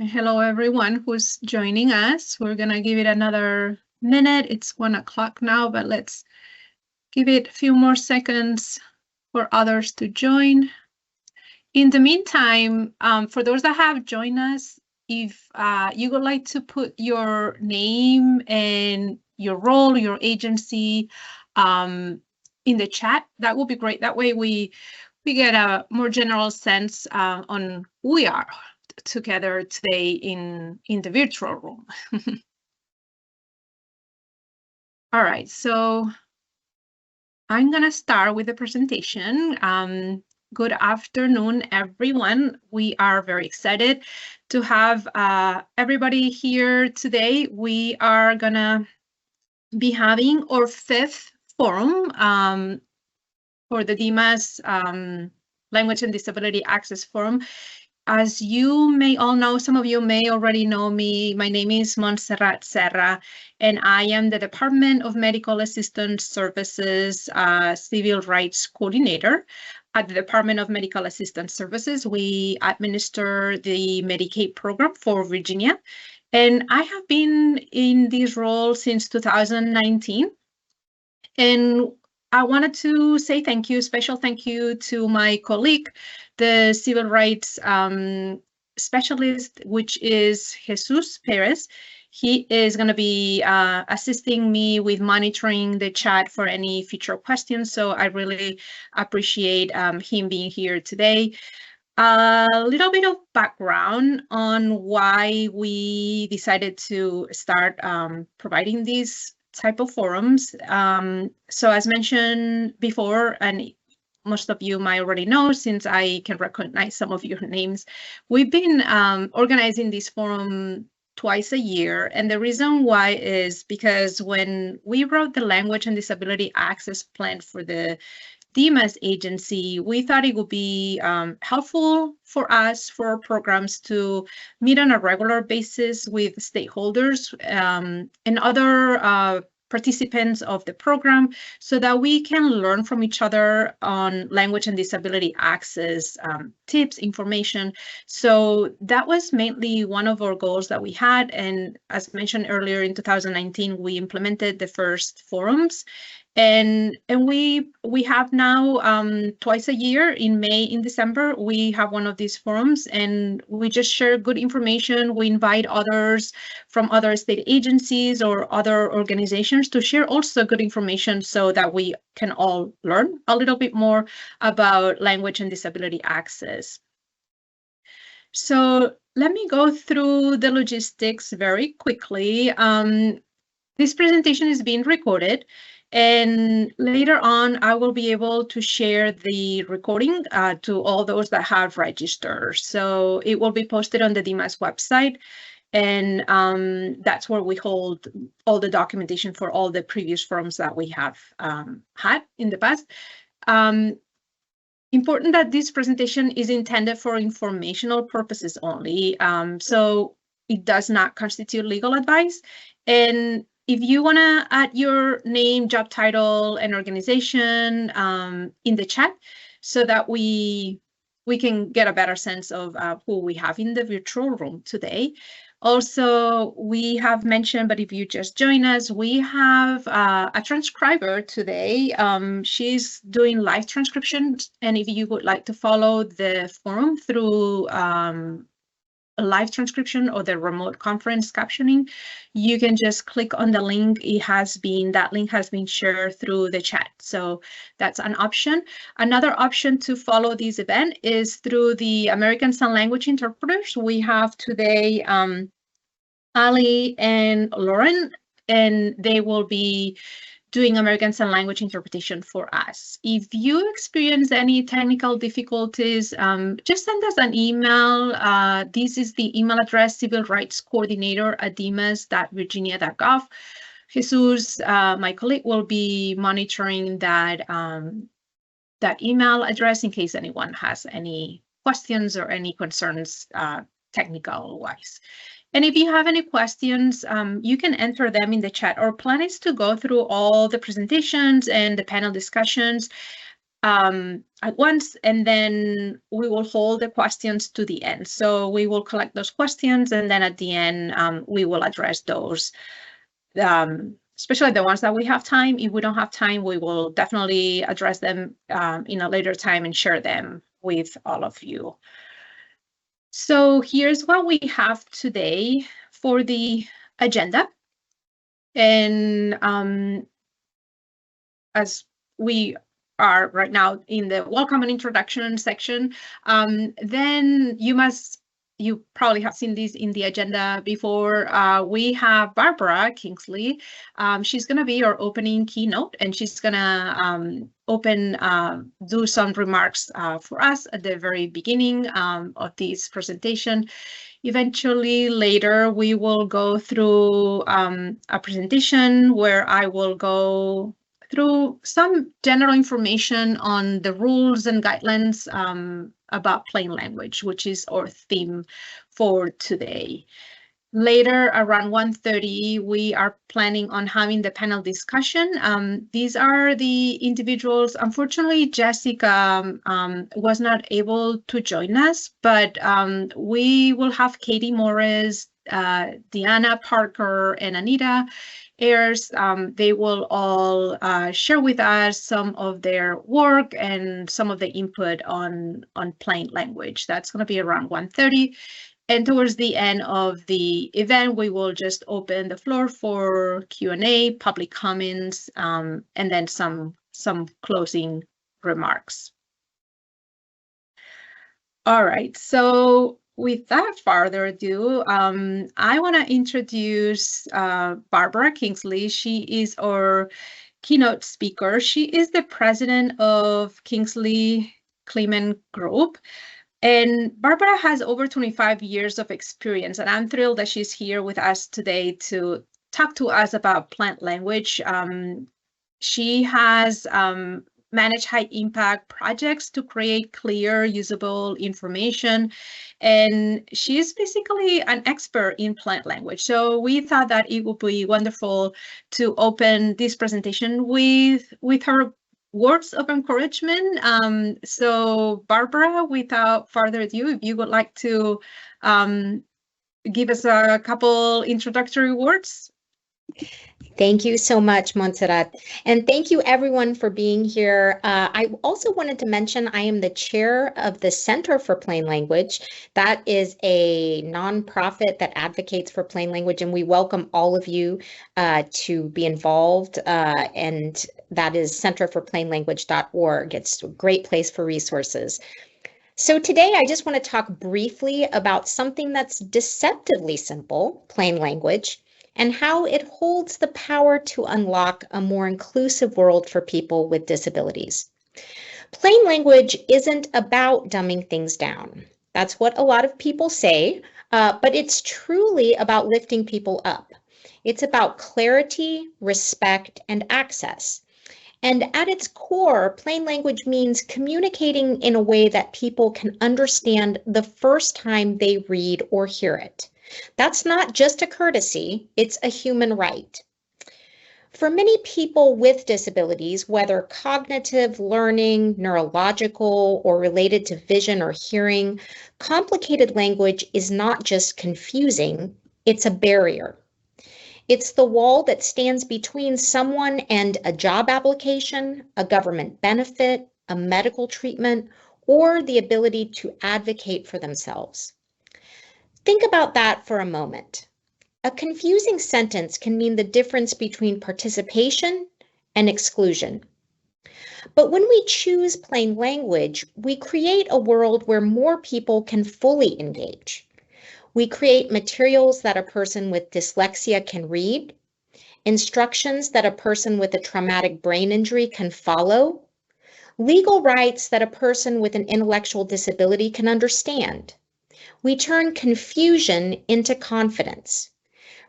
Hello, everyone who's joining us. We're going to give it another minute. It's 1 o'clock now, but let's give it a few more seconds for others to join. In the meantime, for those that have joined us, if you would like to put your name and your role, your agency in the chat, that would be great. That way we get a more general sense on who we are together today in the virtual room. All right, so I'm going to start with the presentation. Good afternoon, everyone. We are very excited to have everybody here today. We are going to be having our 5th forum for the DMAS Language and Disability Access Forum. As you may all know, some of you may already know me. My name is Montserrat Serra, and I am the Department of Medical Assistance Services Civil Rights Coordinator. At the Department of Medical Assistance Services, we administer the Medicaid program for Virginia. And I have been in this role since 2019. And I wanted to say thank you, special thank you to my colleague, the civil rights specialist, which is Jesus Perez. He is going to be assisting me with monitoring the chat for any future questions. So I really appreciate him being here today. A little bit of background on why we decided to start providing these type of forums. So as mentioned before, and most of you might already know since I can recognize some of your names, we've been organizing this forum twice a year. And the reason why is because when we wrote the Language and Disability Access Plan for the DMAS agency, we thought it would be helpful for us, for our programs to meet on a regular basis with stakeholders and other participants of the program so that we can learn from each other on language and disability access tips, information. So that was mainly one of our goals that we had. And as mentioned earlier, in 2019, we implemented the first forums. And we have now twice a year in May, in December, we have one of these forums and we just share good information. We invite others from other state agencies or other organizations to share also good information so that we can all learn a little bit more about language and disability access. So let me go through the logistics very quickly. This presentation is being recorded. And later on, I will be able to share the recording to all those that have registered. So it will be posted on the DMAS website. And that's where we hold all the documentation for all the previous forums that we have had in the past. Important that this presentation is intended for informational purposes only. So it does not constitute legal advice. And if you want to add your name, job title, and organization in the chat so that we can get a better sense of who we have in the virtual room today. Also, we have mentioned, but if you just join us, we have a transcriber today. She's doing live transcription. And if you would like to follow the forum through a live transcription or the remote conference captioning, you can just click on the link. That link has been shared through the chat. So that's an option. Another option to follow this event is through the American Sign Language interpreters. We have today Ali and Lauren, and they will be doing American Sign Language interpretation for us. If you experience any technical difficulties, just send us an email. This is the email address, Civil Rights Coordinator at dmas.virginia.gov. Jesus, my colleague, will be monitoring that email address in case anyone has any questions or any concerns technical-wise. And if you have any questions, you can enter them in the chat. Our plan is to go through all the presentations and the panel discussions at once, and then we will hold the questions to the end. So we will collect those questions, and then at the end, we will address those, especially the ones that we have time. If we don't have time, we will definitely address them in a later time and share them with all of you. So here's what we have today for the agenda. And as we are right now in the welcome and introduction section, then you probably have seen this in the agenda before. We have Barbara Kingsley. She's going to be our opening keynote, and she's going to do some remarks for us at the very beginning of this presentation. Eventually, later, we will go through a presentation where I will go through some general information on the rules and guidelines about plain language, which is our theme for today. Later, around 1:30, we are planning on having the panel discussion. These are the individuals. Unfortunately, Jessica was not able to join us, but we will have Katie Morris, Deanna Parker, and Anita Ayers. They will all share with us some of their work and some of the input on plain language. That's going to be around 1:30. And towards the end of the event, we will just open the floor for Q&A, public comments, and then some closing remarks. All right, so without further ado, I want to introduce Barbara Kingsley. She is our keynote speaker. She is the president of Kingsley Clement Group. And Barbara has over 25 years of experience, and I'm thrilled that she's here with us today to talk to us about plant language. She has managed high-impact projects to create clear, usable information, and she's basically an expert in plant language. So we thought that it would be wonderful to open this presentation with her words of encouragement. So Barbara, without further ado, if you would like to give us a couple introductory words. Thank you so much, Montserrat. And thank you everyone for being here. I also wanted to mention I am the chair of the Center for Plain Language. That is a nonprofit that advocates for plain language, and we welcome all of you to be involved. And that is centerforplainlanguage.org. It's a great place for resources. So today I just want to talk briefly about something that's deceptively simple, plain language, and how it holds the power to unlock a more inclusive world for people with disabilities. Plain language isn't about dumbing things down. That's what a lot of people say, but it's truly about lifting people up. It's about clarity, respect, and access. And at its core, plain language means communicating in a way that people can understand the first time they read or hear it. That's not just a courtesy, it's a human right. For many people with disabilities, whether cognitive, learning, neurological, or related to vision or hearing, complicated language is not just confusing, it's a barrier. It's the wall that stands between someone and a job application, a government benefit, a medical treatment, or the ability to advocate for themselves. Think about that for a moment. A confusing sentence can mean the difference between participation and exclusion. But when we choose plain language, we create a world where more people can fully engage. We create materials that a person with dyslexia can read, instructions that a person with a traumatic brain injury can follow, legal rights that a person with an intellectual disability can understand. We turn confusion into confidence.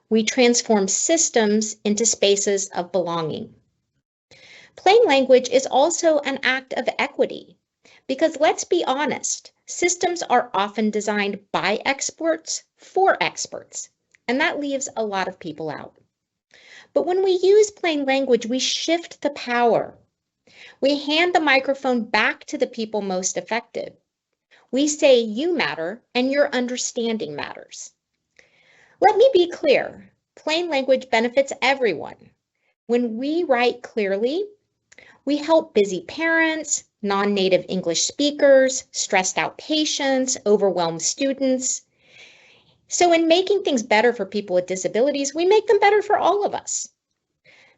We transform systems into spaces of belonging. Plain language is also an act of equity, because let's be honest, systems are often designed by experts for experts, and that leaves a lot of people out. But when we use plain language, we shift the power. We hand the microphone back to the people most affected. We say you matter and your understanding matters. Let me be clear, plain language benefits everyone. When we write clearly, we help busy parents, non-native English speakers, stressed out patients, overwhelmed students. So in making things better for people with disabilities, we make them better for all of us.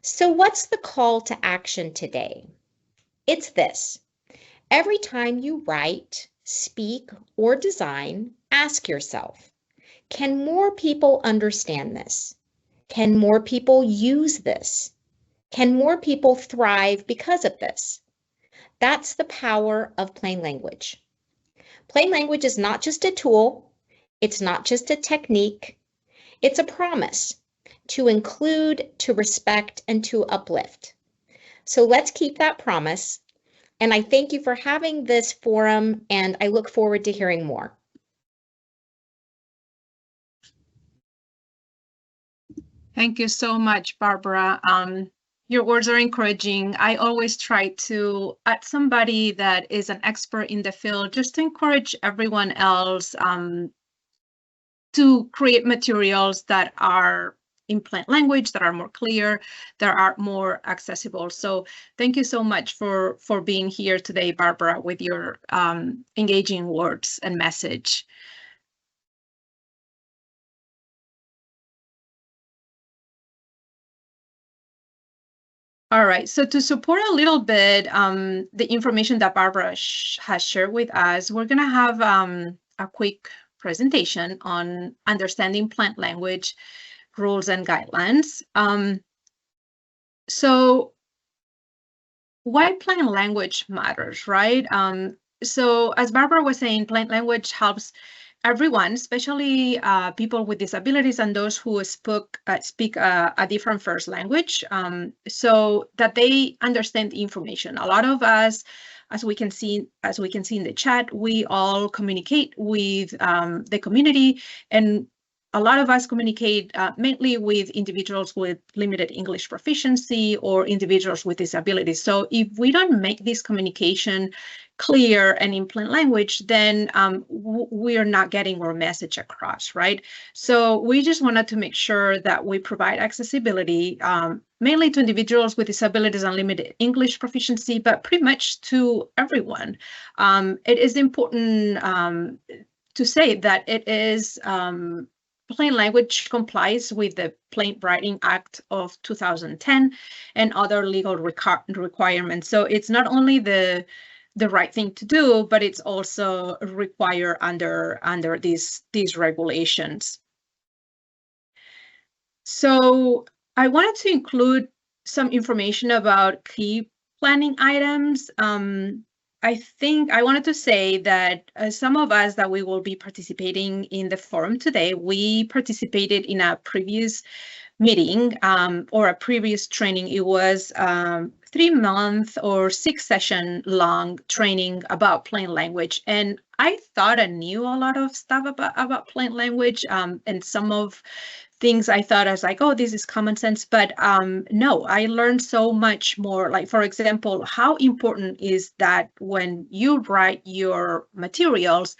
So what's the call to action today? It's this. Every time you write, speak, or design, ask yourself, can more people understand this? Can more people use this? Can more people thrive because of this? That's the power of plain language. Plain language is not just a tool. It's not just a technique. It's a promise to include, to respect, and to uplift. So let's keep that promise. And I thank you for having this forum, and I look forward to hearing more. Thank you so much, Barbara. Your words are encouraging. I always try to add somebody that is an expert in the field just to encourage everyone else to create materials that are in plain language, that are more clear, that are more accessible. So thank you so much for being here today, Barbara, with your engaging words and message. All right, so to support a little bit the information that Barbara has shared with us, we're going to have a quick presentation on understanding plain language rules and guidelines. So why plain language matters, right? So as Barbara was saying, plain language helps everyone, especially people with disabilities and those who speak a different first language, so that they understand the information. A lot of us, as we can see in the chat, we all communicate with the community, and a lot of us communicate mainly with individuals with limited English proficiency or individuals with disabilities. So if we don't make this communication clear and in plain language, then we are not getting our message across, right? So we just wanted to make sure that we provide accessibility mainly to individuals with disabilities and limited English proficiency, but pretty much to everyone. It is important to say that it is plain language complies with the Plain Writing Act of 2010 and other legal requirements. So it's not only the right thing to do, but it's also required under these regulations. So I wanted to include some information about key planning items. I think I wanted to say that some of us that we will be participating in the forum today, we participated in a previous meeting or a previous training. It was 3-month or 6-session long training about plain language. And I thought I knew a lot of stuff about plain language, and some of things I thought I was like, oh, this is common sense, but no, I learned so much more. Like, for example, how important is that when you write your materials,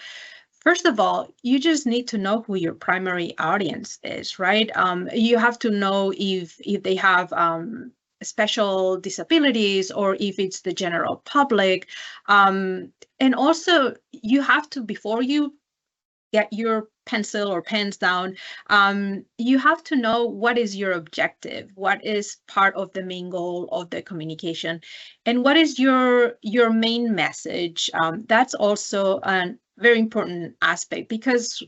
first of all, you just need to know who your primary audience is, right? You have to know if they have special disabilities or if it's the general public. And also, you have to, before you get your pencil or pens down, you have to know what is your objective, what is part of the main goal of the communication, and what is your main message. That's also a very important aspect, because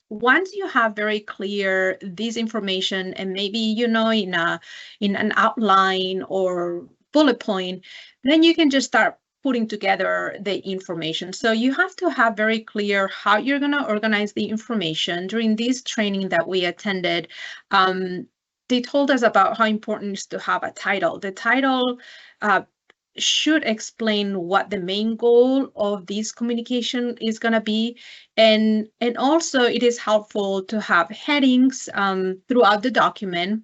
once you have very clear this information, and maybe in an outline or bullet point, then you can just start putting together the information. So you have to have very clear how you're going to organize the information. During this training that we attended, they told us about how important it is to have a title. The title should explain what the main goal of this communication is going to be. And also it is helpful to have headings throughout the document.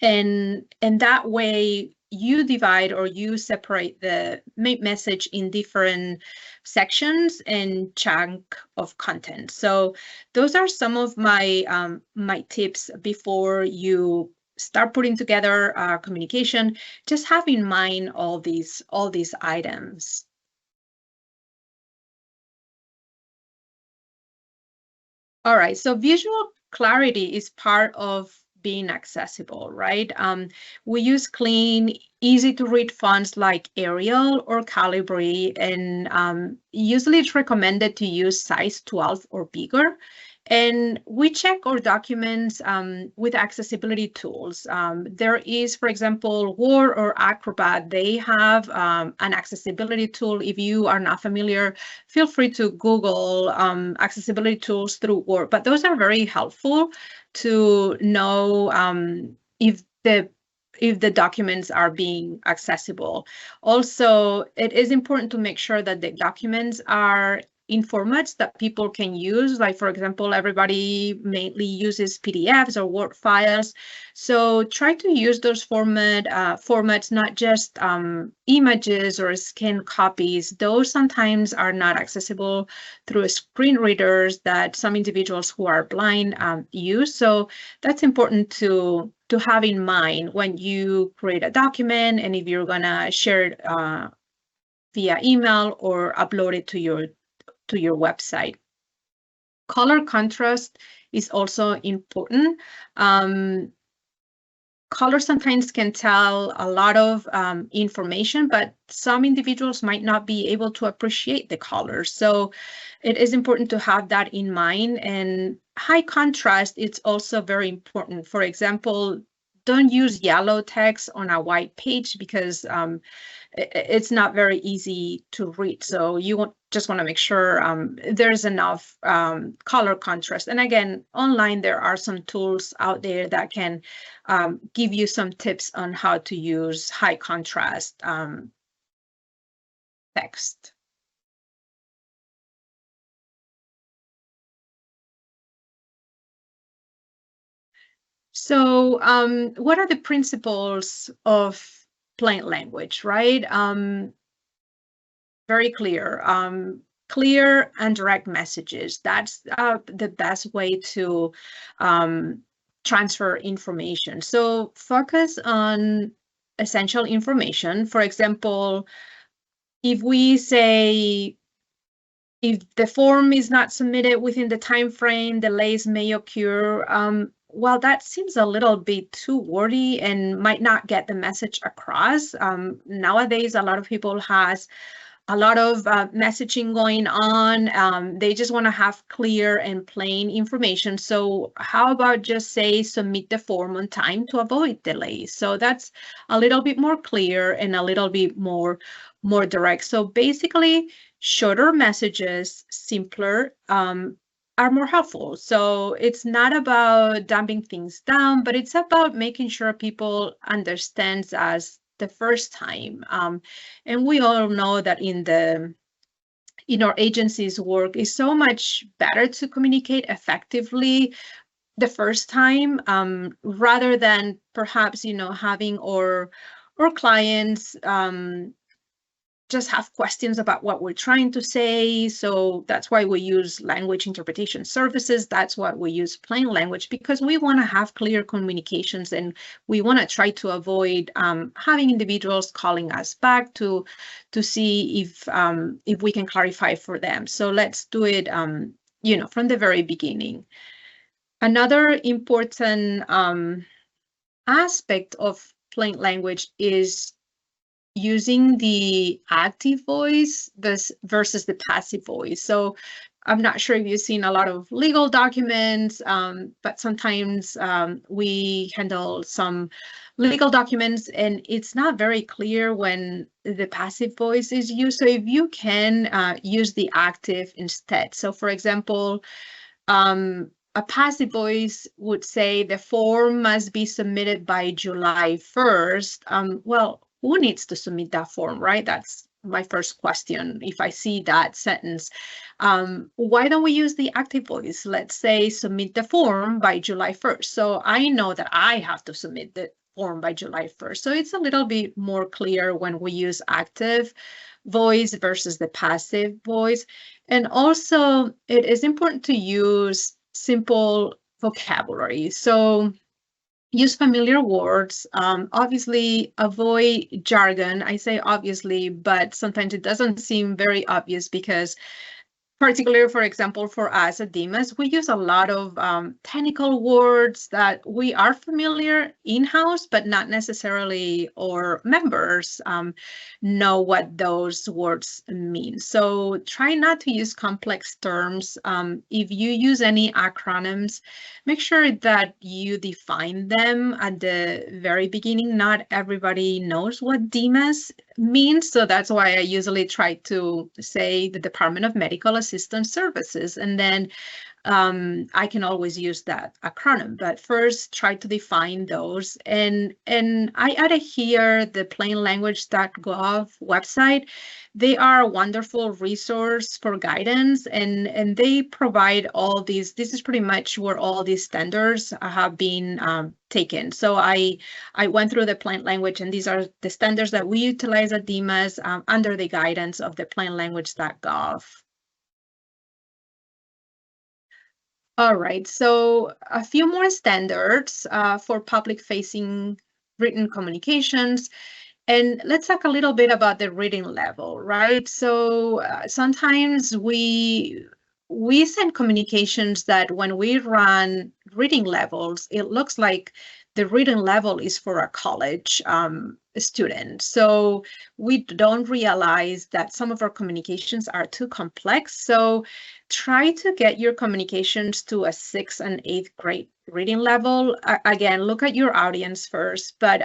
And that way you divide or you separate the message in different sections and chunk of content. So those are some of my my tips before you start putting together communication. Just have in mind all these items. All right, so visual clarity is part of being accessible, right? We use clean, easy to read fonts like Arial or Calibri, and usually it's recommended to use size 12 or bigger. And we check our documents with accessibility tools. There is, for example, Word or Acrobat. They have an accessibility tool. If you are not familiar, feel free to Google accessibility tools through Word. But those are very helpful to know if the documents are being accessible. Also, it is important to make sure that the documents are in formats that people can use. Like, for example, everybody mainly uses PDFs or Word files. So try to use those formats, not just images or scanned copies. Those sometimes are not accessible through screen readers that some individuals who are blind use. So that's important to have in mind when you create a document, and if you're gonna share it via email or upload it to your website. Color contrast is also important. Color sometimes can tell a lot of information, but some individuals might not be able to appreciate the colors. So it is important to have that in mind. And high contrast is also very important. For example, don't use yellow text on a white page because it's not very easy to read. So you just want to make sure there's enough color contrast. And again, online, there are some tools out there that can give you some tips on how to use high contrast text. So what are the principles of plain language, right? Very clear. Clear and direct messages. That's the best way to transfer information. So focus on essential information. For example, if we say, if the form is not submitted within the time frame, delays may occur. Well, that seems a little bit too wordy and might not get the message across. Nowadays, a lot of people has a lot of messaging going on. They just want to have clear and plain information. So how about just say submit the form on time to avoid delays? So that's a little bit more clear and a little bit more direct. So basically, shorter messages, simpler, are more helpful. So it's not about dumbing things down, but it's about making sure people understand as the first time. And we all know that in our agency's work, is so much better to communicate effectively the first time rather than perhaps having our clients just have questions about what we're trying to say. So that's why we use language interpretation services. That's why we use plain language, because we want to have clear communications, and we want to try to avoid having individuals calling us back to see if we can clarify for them. So let's do it from the very beginning. Another important aspect of plain language is using the active voice versus the passive voice. So I'm not sure if you've seen a lot of legal documents, but sometimes we handle some legal documents and it's not very clear when the passive voice is used. So if you can use the active instead. So for example, a passive voice would say the form must be submitted by July 1st. Well, who needs to submit that form, right? That's my first question. If I see that sentence, why don't we use the active voice? Let's say submit the form by July 1st. So I know that I have to submit the formed by July 1st. So it's a little bit more clear when we use active voice versus the passive voice. And also, it is important to use simple vocabulary. So use familiar words. Obviously, avoid jargon. I say obviously, but sometimes it doesn't seem very obvious because particularly, for example, for us at DMAS, we use a lot of technical words that we are familiar in-house, but not necessarily our members know what those words mean. So try not to use complex terms. If you use any acronyms, make sure that you define them at the very beginning. Not everybody knows what DMAS means, so that's why I usually try to say the Department of Medical Assistance Services, and then I can always use that acronym. But first, try to define those. And I added here the plainlanguage.gov website. They are a wonderful resource for guidance, and they provide all these. This is pretty much where all these standards have been taken. So I went through the plain language, and these are the standards that we utilize at DMAS under the guidance of the plainlanguage.gov. All right, so a few more standards for public-facing written communications. And let's talk a little bit about the reading level, right? So sometimes we send communications that when we run reading levels, it looks like the reading level is for a college student. So we don't realize that some of our communications are too complex. So try to get your communications to a 6th and 8th grade reading level. Again, look at your audience first, but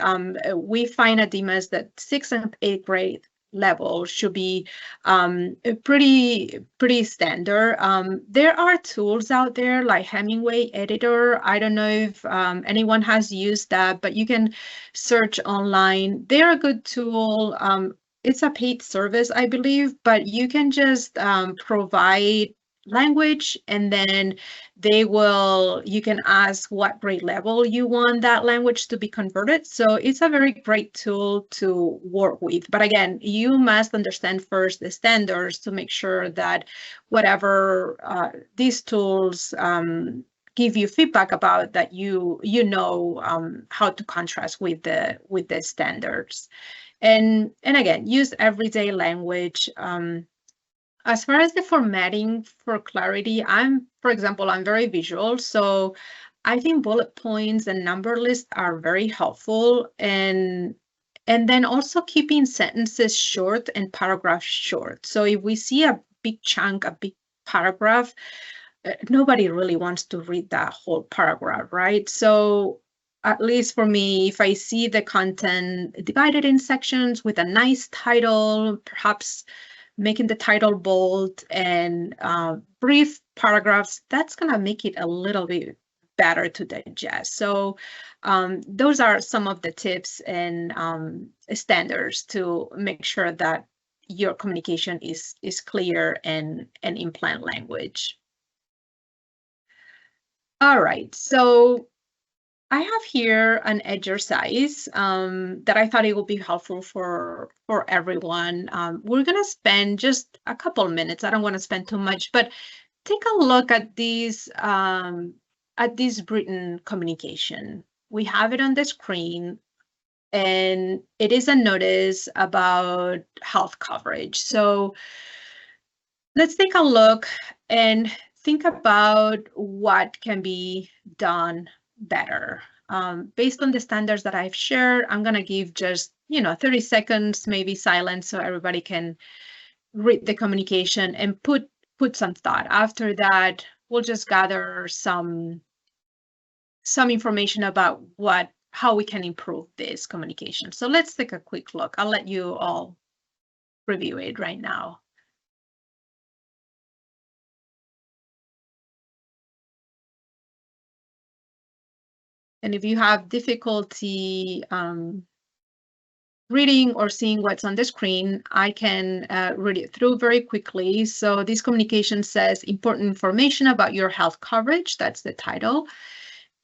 we find at DMAS that 6th and 8th grade level should be pretty standard. There are tools out there like Hemingway Editor. I don't know if anyone has used that, but you can search online. They're a good tool. It's a paid service, I believe, but you can just provide language, and then you can ask what grade level you want that language to be converted. So it's a very great tool to work with. But again, you must understand first the standards to make sure that whatever these tools give you feedback about, that you know how to contrast with the standards. And again, use everyday language. As far as the formatting for clarity, for example, I'm very visual, so I think bullet points and number lists are very helpful. And then also keeping sentences short and paragraphs short. So if we see a big chunk, a big paragraph, nobody really wants to read that whole paragraph, right? So at least for me, if I see the content divided in sections with a nice title, perhaps making the title bold and brief paragraphs, that's going to make it a little bit better to digest. So those are some of the tips and standards to make sure that your communication is clear and in plain language. All right, so I have here an exercise that I thought it would be helpful for everyone. We're going to spend just a couple minutes. I don't want to spend too much, but take a look at this written communication. We have it on the screen, and it is a notice about health coverage. So let's take a look and think about what can be done better. Based on the standards that I've shared, I'm going to give just 30 seconds, maybe silence, so everybody can read the communication and put some thought. After that, we'll just gather some information about how we can improve this communication. So let's take a quick look. I'll let you all review it right now. And if you have difficulty reading or seeing what's on the screen, I can read it through very quickly. So this communication says important information about your health coverage. That's the title.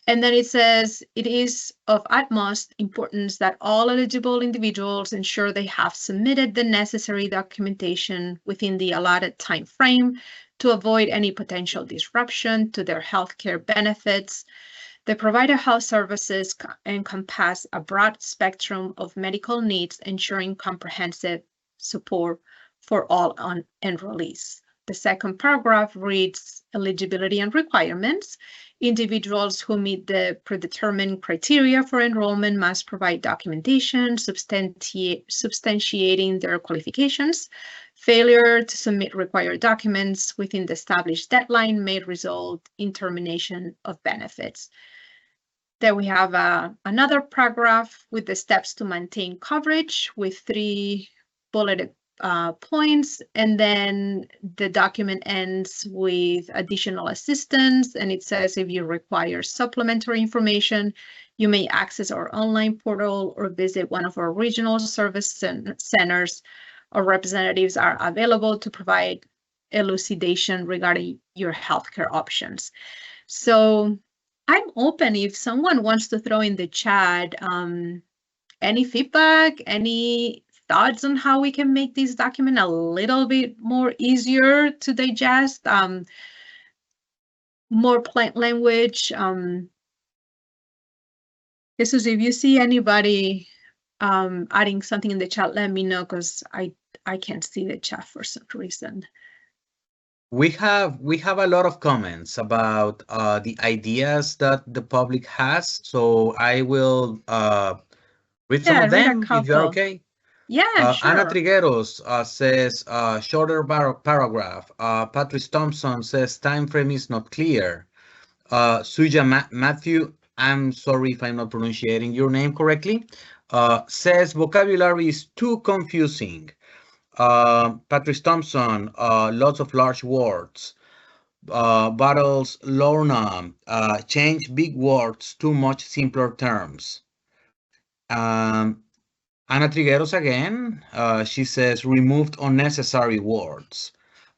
And then it says, it is of utmost importance that all eligible individuals ensure they have submitted the necessary documentation within the allotted time frame to avoid any potential disruption to their healthcare benefits. The provider health services encompass a broad spectrum of medical needs, ensuring comprehensive support for all enrollees. The second paragraph reads eligibility and requirements. Individuals who meet the predetermined criteria for enrollment must provide documentation substantiating their qualifications. Failure to submit required documents within the established deadline may result in termination of benefits. Then we have another paragraph with the steps to maintain coverage with 3 bulleted points, and then the document ends with additional assistance, and it says if you require supplementary information, you may access our online portal or visit one of our regional service centers. Our representatives are available to provide elucidation regarding your healthcare options. So I'm open if someone wants to throw in the chat any feedback, any thoughts on how we can make this document a little bit more easier to digest, more plain language. Jesus, if you see anybody adding something in the chat, let me know, because I can't see the chat for some reason. We have a lot of comments about the ideas that the public has, so I will read some of them if you're okay. Yeah, sure. Ana Trigueros says shorter paragraph. Patrice Thompson says time frame is not clear. Suja Matthew, I'm sorry if I'm not pronouncing your name correctly, says vocabulary is too confusing. Patrice Thompson, lots of large words. Battles Lorna, change big words to much simpler terms. Ana Trigueros again, she says removed unnecessary words.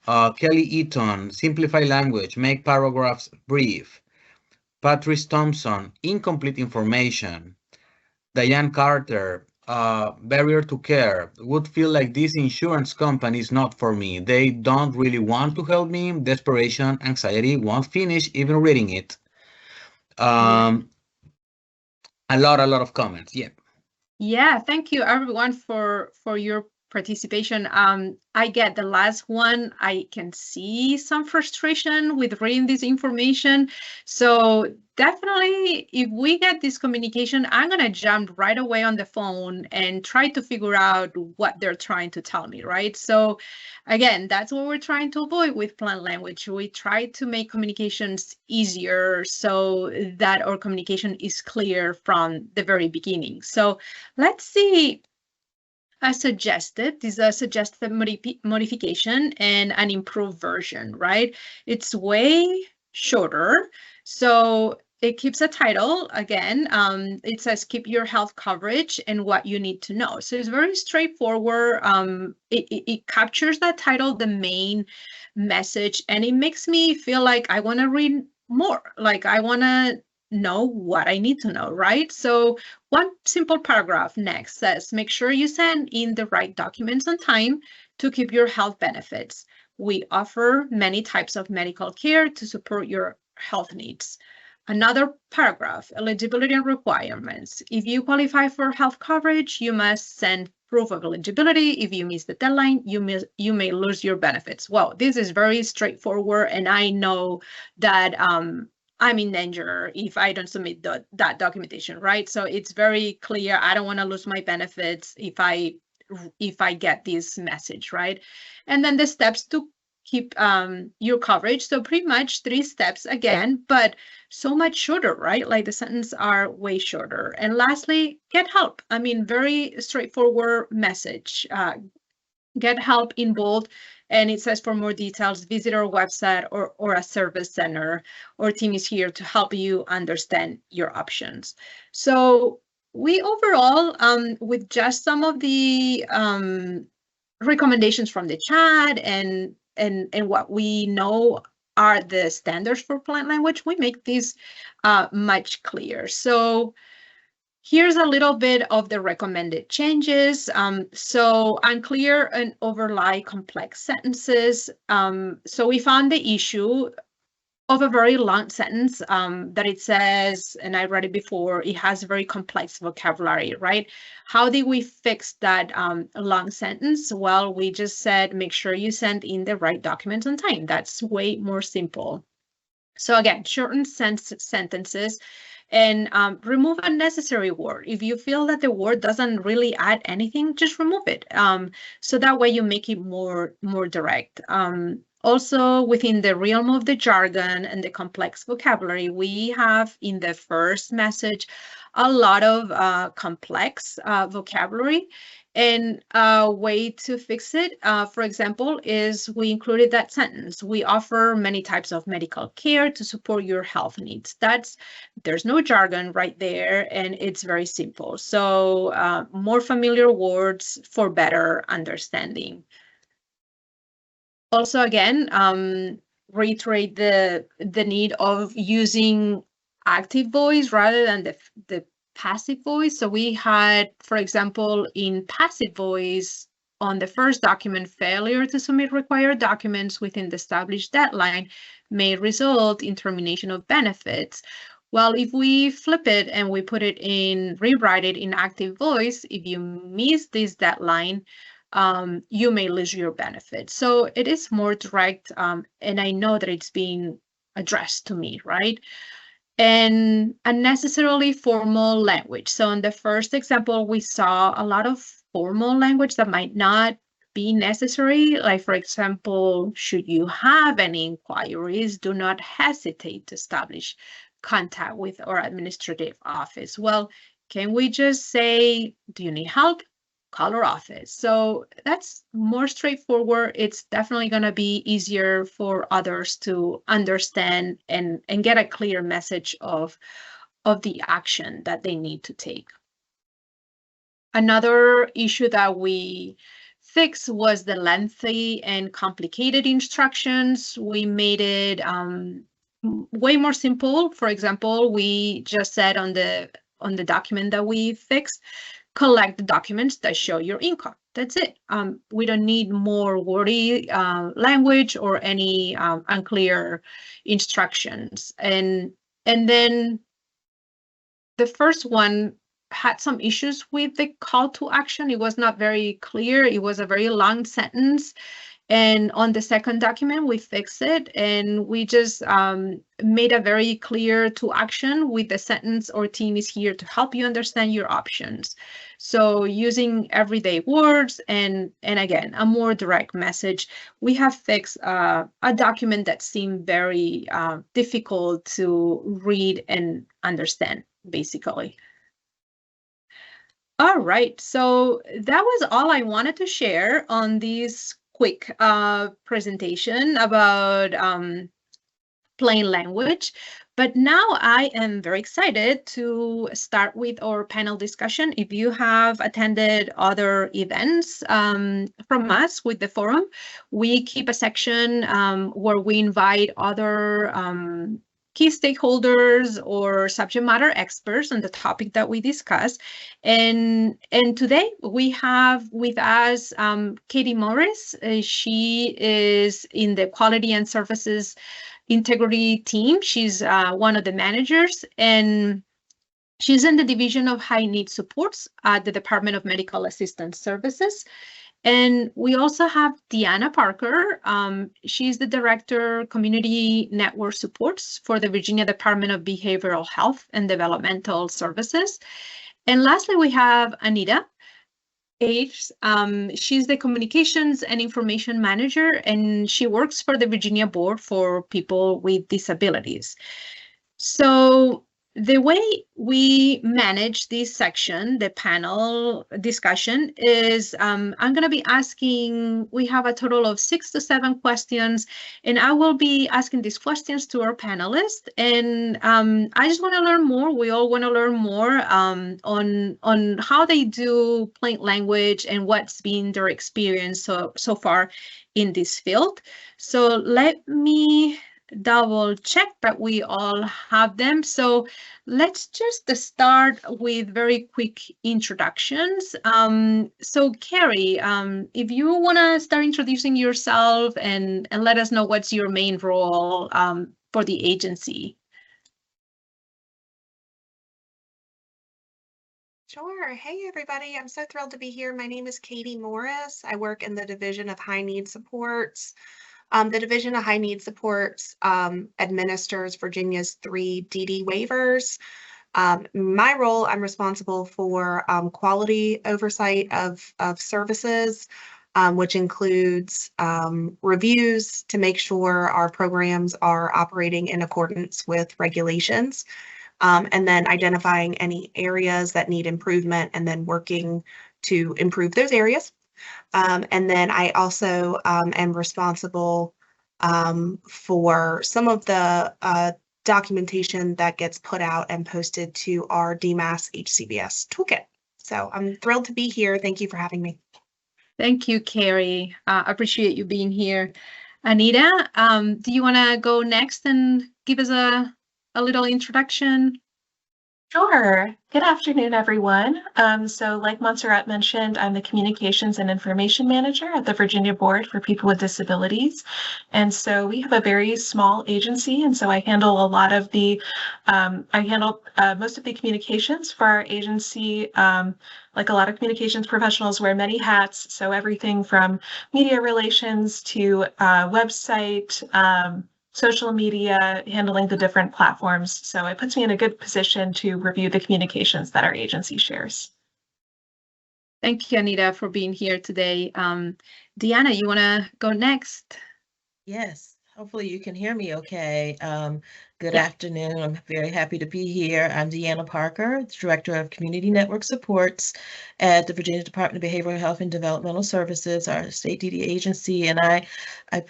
Kelly Eaton, simplify language, make paragraphs brief. Patrice Thompson, incomplete information. Diane Carter, barrier to care, would feel like this insurance company is not for me. They don't really want to help me. Desperation, anxiety, won't finish even reading it. A lot of comments. Yeah. Yeah, thank you everyone for your participation. I get the last one. I can see some frustration with reading this information. So definitely, if we get this communication, I'm going to jump right away on the phone and try to figure out what they're trying to tell me, right? So again, that's what we're trying to avoid with plain language. We try to make communications easier so that our communication is clear from the very beginning. So let's see. This is a suggested modification and an improved version, right? It's way shorter. So it keeps a title again. It says keep your health coverage and what you need to know. So it's very straightforward. It captures that title, the main message, and it makes me feel like I want to read more. Like I want to know what I need to know, right? So one simple paragraph next says, make sure you send in the right documents on time to keep your health benefits. We offer many types of medical care to support your health needs. Another paragraph, eligibility and requirements. If you qualify for health coverage, you must send proof of eligibility. If you miss the deadline, you may lose your benefits. Well, this is very straightforward, and I know that I'm in danger if I don't submit that documentation, right? So it's very clear. I don't want to lose my benefits if I get this message, right? And then the steps to keep your coverage. So pretty much 3 steps again, but so much shorter, right? Like the sentences are way shorter. And lastly, get help. I mean, very straightforward message. Get help in bold. And it says for more details, visit our website or a service center. Our team is here to help you understand your options. So we overall, with just some of the recommendations from the chat and what we know are the standards for plain language, we make this much clearer. So here's a little bit of the recommended changes. So unclear and overlay complex sentences. So we found the issue of a very long sentence that it says, and I read it before, it has very complex vocabulary, right? How did we fix that long sentence? Well, we just said, make sure you send in the right documents on time. That's way more simple. So again, shorten sentences and remove unnecessary word. If you feel that the word doesn't really add anything, just remove it. So that way you make it more direct. Also, within the realm of the jargon and the complex vocabulary, we have in the first message a lot of complex vocabulary. And a way to fix it, for example, is we included that sentence. We offer many types of medical care to support your health needs. There's no jargon right there, and it's very simple. So more familiar words for better understanding. Also, again, reiterate the need of using active voice rather than the passive voice. So we had, for example, in passive voice on the first document, failure to submit required documents within the established deadline may result in termination of benefits. Well, if we flip it and we put it in, rewrite it in active voice, if you miss this deadline, you may lose your benefit. So it is more direct, and I know that it's being addressed to me, right? And unnecessarily formal language. So in the first example, we saw a lot of formal language that might not be necessary. Like, for example, should you have any inquiries, do not hesitate to establish contact with our administrative office. Well, can we just say, do you need help? Call our office. So that's more straightforward. It's definitely going to be easier for others to understand and get a clear message of the action that they need to take. Another issue that we fixed was the lengthy and complicated instructions. We made it way more simple. For example, we just said on the document that we fixed, collect the documents that show your income. That's it. We don't need more wordy language or any unclear instructions. And then the first one had some issues with the call to action. It was not very clear. It was a very long sentence. And on the second document, we fixed it and we just made a very clear to action with the sentence, our team is here to help you understand your options. So using everyday words and again, a more direct message, we have fixed a document that seemed very difficult to read and understand, basically. All right, so that was all I wanted to share on this quick presentation about plain language. But now I am very excited to start with our panel discussion. If you have attended other events from us with the forum, we keep a section where we invite other key stakeholders or subject matter experts on the topic that we discuss. And today we have with us Katie Morris. She is in the Quality and Services Integrity team. She's one of the managers, and she's in the Division of High Need Supports at the Department of Medical Assistance Services. And we also have Deanna Parker. She's the Director, Community Network Supports for the Virginia Department of Behavioral Health and Developmental Services. And lastly, we have Anita H. She's the Communications and Information Manager, and she works for the Virginia Board for People with Disabilities. So the way we manage this section, the panel discussion, is I'm going to be asking, we have a total of 6 to 7 questions, and I will be asking these questions to our panelists. And I just want to learn more. We all want to learn more on how they do plain language and what's been their experience so far in this field. So let me double check that we all have them. So let's just start with very quick introductions. So Carrie, if you want to start introducing yourself and let us know what's your main role for the agency. Sure. Hey, everybody. I'm so thrilled to be here. My name is Katie Morris. I work in the Division of High Needs Supports. The Division of High Needs Supports administers Virginia's 3 DD waivers. My role, I'm responsible for quality oversight of services, which includes reviews to make sure our programs are operating in accordance with regulations. And then identifying any areas that need improvement and then working to improve those areas. And then I also am responsible for some of the documentation that gets put out and posted to our DMAS HCBS toolkit. So I'm thrilled to be here. Thank you for having me. Thank you, Carrie. Appreciate you being here. Anita, do you want to go next and give us a little introduction? Sure. Good afternoon, everyone. So like Montserrat mentioned, I'm the Communications and Information Manager at the Virginia Board for People with Disabilities. And so we have a very small agency, and so I handle a lot of the, most of the communications for our agency. Like a lot of communications professionals wear many hats, so everything from media relations to website, social media, handling the different platforms. So it puts me in a good position to review the communications that our agency shares. Thank you, Anita, for being here today. Deanna, you want to go next? Yes, hopefully you can hear me okay. Good afternoon. I'm very happy to be here. I'm Deanna Parker, Director of Community Network Supports at the Virginia Department of Behavioral Health and Developmental Services, our state DD agency, and I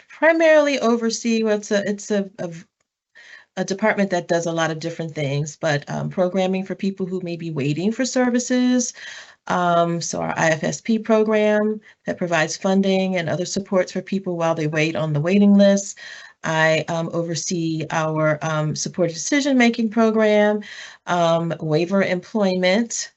primarily oversee it's a department that does a lot of different things, but programming for people who may be waiting for services. So our IFSP program that provides funding and other supports for people while they wait on the waiting list. I oversee our supported decision-making program, waiver employment,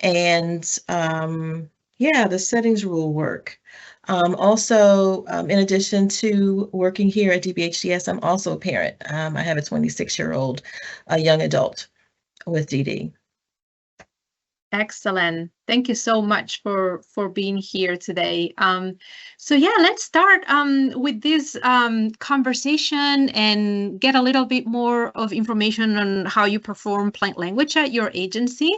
and the settings rule work. Also, in addition to working here at DBHDS, I'm also a parent. I have a 26-year-old young adult with DD. Excellent. Thank you so much for being here today. So yeah, let's start with this conversation and get a little bit more of information on how you perform plain language at your agency.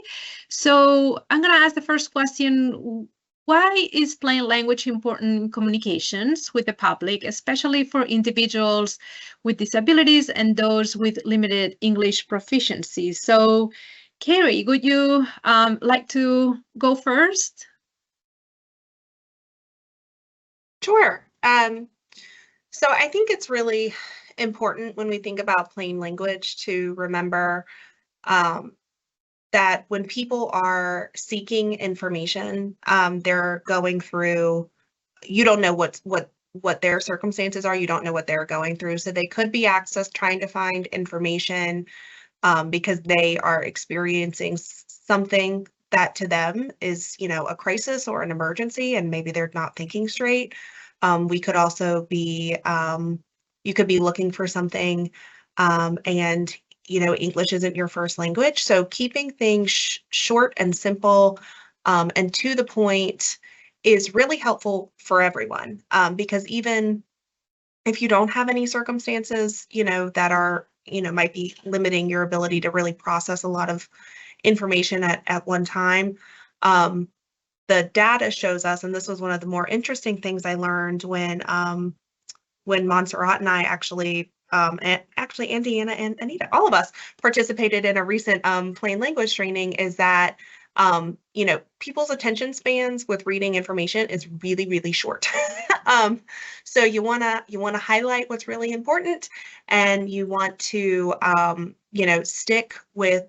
So I'm going to ask the first question. Why is plain language important in communications with the public, especially for individuals with disabilities and those with limited English proficiency? So Carrie, would you like to go first? Sure. So I think it's really important when we think about plain language to remember that when people are seeking information, they're going through, you don't know what their circumstances are, you don't know what they're going through. So they could be trying to find information because they are experiencing something that to them is, a crisis or an emergency, and maybe they're not thinking straight. We could also be, you could be looking for something and, English isn't your first language. So keeping things short and simple and to the point is really helpful for everyone because even if you don't have any circumstances, that are, might be limiting your ability to really process a lot of information at one time. The data shows us, and this was one of the more interesting things I learned when Montserrat and I actually Indiana and Anita, all of us participated in a recent plain language training, is that people's attention spans with reading information is really, really short. So you want to highlight what's really important, and you want to stick with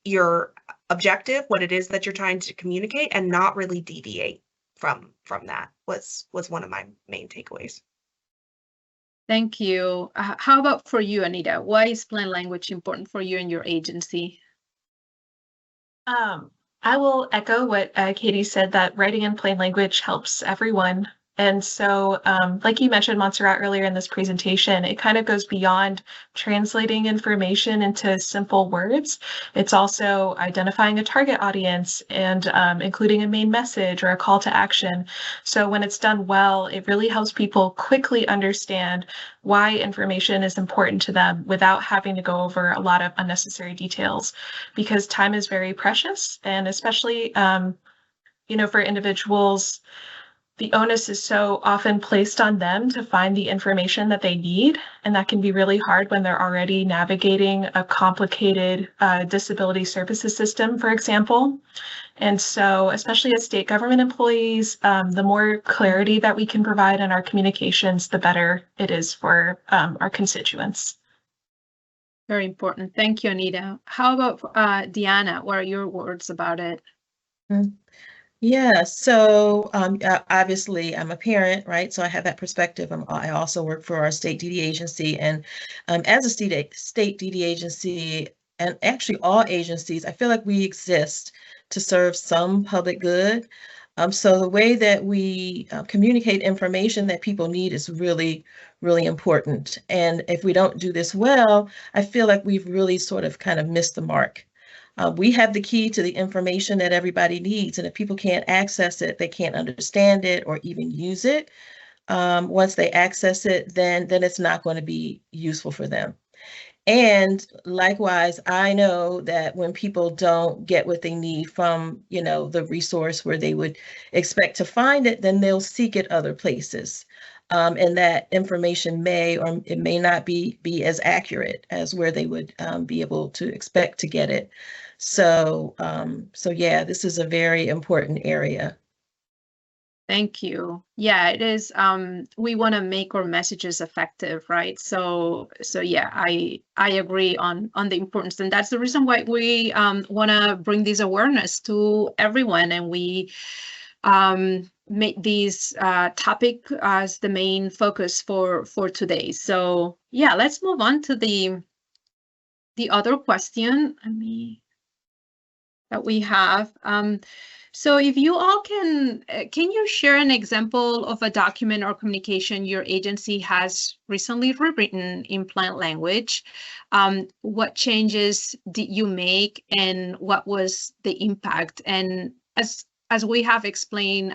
your objective, what it is that you're trying to communicate, and not really deviate from that was one of my main takeaways. Thank you. How about for you, Anita? Why is plain language important for you and your agency? I will echo what Katie said, that writing in plain language helps everyone. And so, like you mentioned, Montserrat, earlier in this presentation, it kind of goes beyond translating information into simple words. It's also identifying a target audience and including a main message or a call to action. So when it's done well, it really helps people quickly understand why information is important to them without having to go over a lot of unnecessary details, because time is very precious, and especially for individuals, the onus is so often placed on them to find the information that they need, and that can be really hard when they're already navigating a complicated disability services system, for example. And so, especially as state government employees, the more clarity that we can provide in our communications, the better it is for our constituents. Very important. Thank you, Anita. How about Deanna? What are your words about it? Yeah, so obviously I'm a parent, right? So I have that perspective. I also work for our state DD agency, and as a state DD agency, and actually all agencies, I feel like we exist to serve some public good. So the way that we communicate information that people need is really, really important. And if we don't do this well, I feel like we've really sort of kind of missed the mark. We have the key to the information that everybody needs, and if people can't access it, they can't understand it or even use it. Once they access it, then it's not going to be useful for them. And likewise, I know that when people don't get what they need from, the resource where they would expect to find it, then they'll seek it other places. And that information may or it may not be as accurate as where they would be able to expect to get it. So yeah, this is a very important area. Thank you. Yeah, it is. We want to make our messages effective, right? So yeah, I agree on the importance, and that's the reason why we want to bring this awareness to everyone, and we make this topic as the main focus for today. So yeah, let's move on to the other question that we have. So if you all can you share an example of a document or communication your agency has recently rewritten in plain language? What changes did you make, and what was the impact? And as we have explained,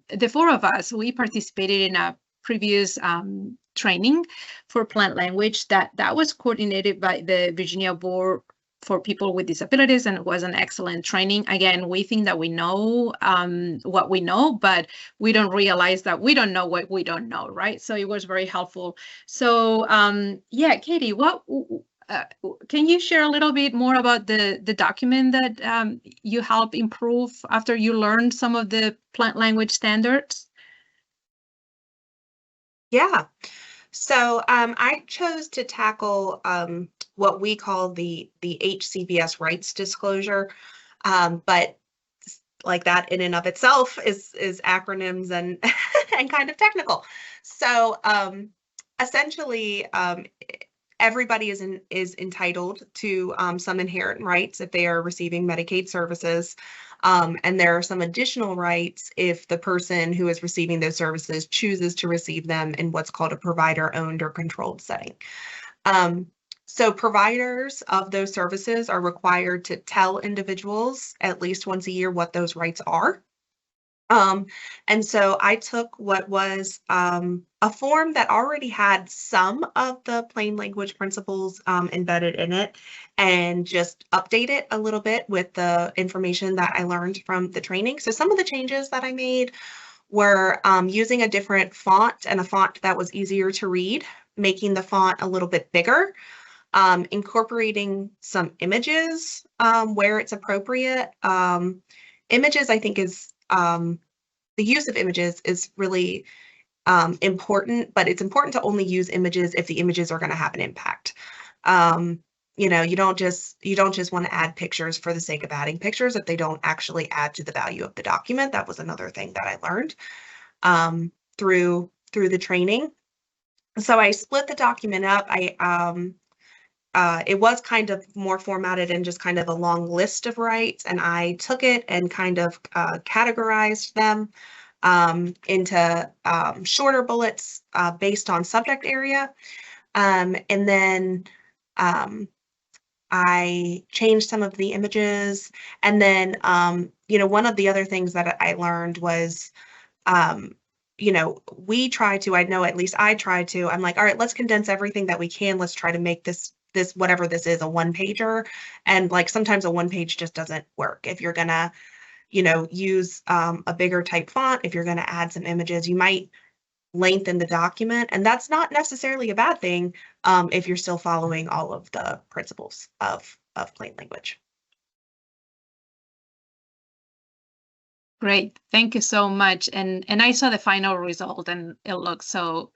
the four of us, we participated in a previous training for plain language that was coordinated by the Virginia Board for People with Disabilities, and it was an excellent training. Again, we think that we know what we know, but we don't realize that we don't know what we don't know, right? So it was very helpful. So yeah, Katie, what can you share a little bit more about the document that you helped improve after you learned some of the plain language standards? Yeah. So I chose to tackle what we call the HCBS rights disclosure, but like that in and of itself is acronyms and and kind of technical. So essentially, everybody is entitled to some inherent rights if they are receiving Medicaid services. And there are some additional rights if the person who is receiving those services chooses to receive them in what's called a provider-owned or controlled setting. So providers of those services are required to tell individuals at least once a year what those rights are. And so I took what was a form that already had some of the plain language principles embedded in it, and just update it a little bit with the information that I learned from the training. So some of the changes that I made were using a different font, and a font that was easier to read, making the font a little bit bigger, incorporating some images where it's appropriate. Images, I think, is the use of images is really important, but it's important to only use images if the images are going to have an impact. You don't just want to add pictures for the sake of adding pictures if they don't actually add to the value of the document. That was another thing that I learned through the training. So I split the document up. It was kind of more formatted in just kind of a long list of rights, and I took it and kind of categorized them into shorter bullets based on subject area. And then I changed some of the images. And then, one of the other things that I learned was, we try to, I know at least I try to, I'm like, all right, let's condense everything that we can. Let's try to make this whatever this is, a one pager. And like sometimes a one page just doesn't work. If you're gonna, use a bigger type font, if you're gonna add some images, you might lengthen the document. And that's not necessarily a bad thing if you're still following all of the principles of plain language. Great, thank you so much. And I saw the final result, and it looks so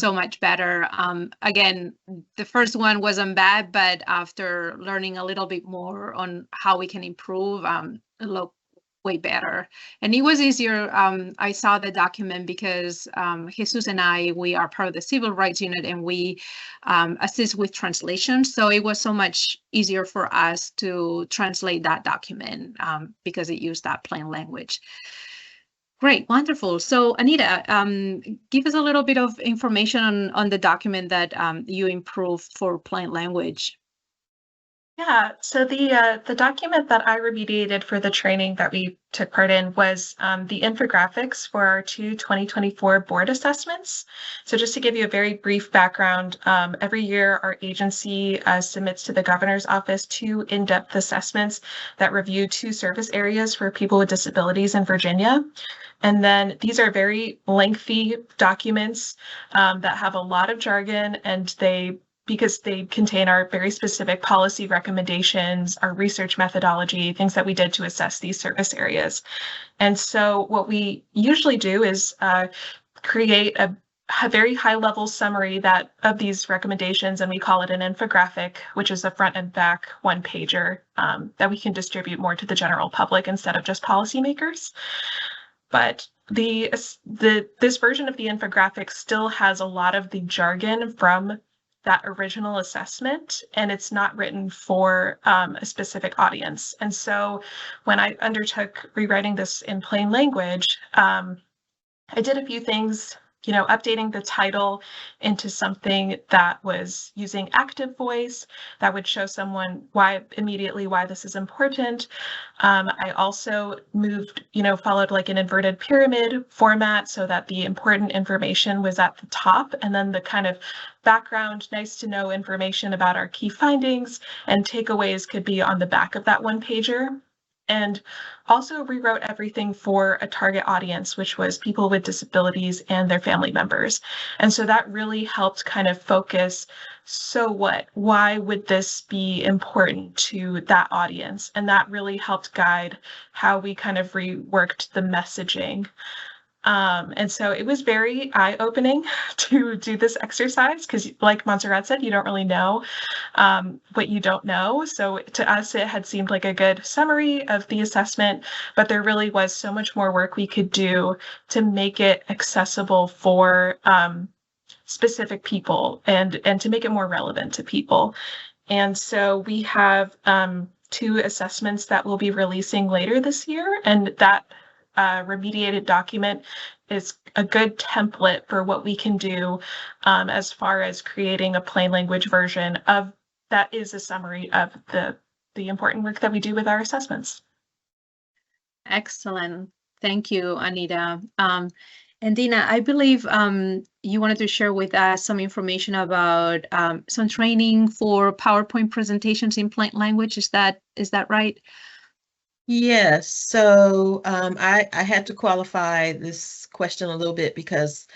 much better. Again, the first one wasn't bad, but after learning a little bit more on how we can improve, it looked way better. And it was easier. I saw the document because Jesus and we are part of the Civil Rights Unit, and we assist with translation. So it was so much easier for us to translate that document because it used that plain language. Great, wonderful. So Anita, give us a little bit of information on the document that you improved for plain language. Yeah, so the document that I remediated for the training that we took part in was the infographics for our 2024 board assessments. So just to give you a very brief background, every year our agency submits to the governor's office 2 in-depth assessments that review 2 service areas for people with disabilities in Virginia. And then these are very lengthy documents that have a lot of jargon, and because they contain our very specific policy recommendations, our research methodology, things that we did to assess these service areas. And so what we usually do is create a very high-level summary of these recommendations, and we call it an infographic, which is a front and back one-pager that we can distribute more to the general public instead of just policymakers. But this version of the infographic still has a lot of the jargon from that original assessment, and it's not written for a specific audience. And so when I undertook rewriting this in plain language, I did a few things, updating the title into something that was using active voice that would show someone immediately why this is important. I also followed like an inverted pyramid format so that the important information was at the top, and then the kind of background, nice to know information about our key findings and takeaways could be on the back of that one pager. And also rewrote everything for a target audience, which was people with disabilities and their family members. And so that really helped kind of focus, so what? Why would this be important to that audience? And that really helped guide how we kind of reworked the messaging. And so it was very eye-opening to do this exercise because, like Montserrat said, you don't really know what you don't know. So to us, it had seemed like a good summary of the assessment, but there really was so much more work we could do to make it accessible for specific people and to make it more relevant to people. And so we have 2 assessments that we'll be releasing later this year, and that remediated document is a good template for what we can do as far as creating a plain language version of that is a summary of the important work that we do with our assessments. Excellent. Thank you, Anita. And Dina, I believe you wanted to share with us some information about some training for PowerPoint presentations in plain language. Is that right? Yes, so I had to qualify this question a little bit because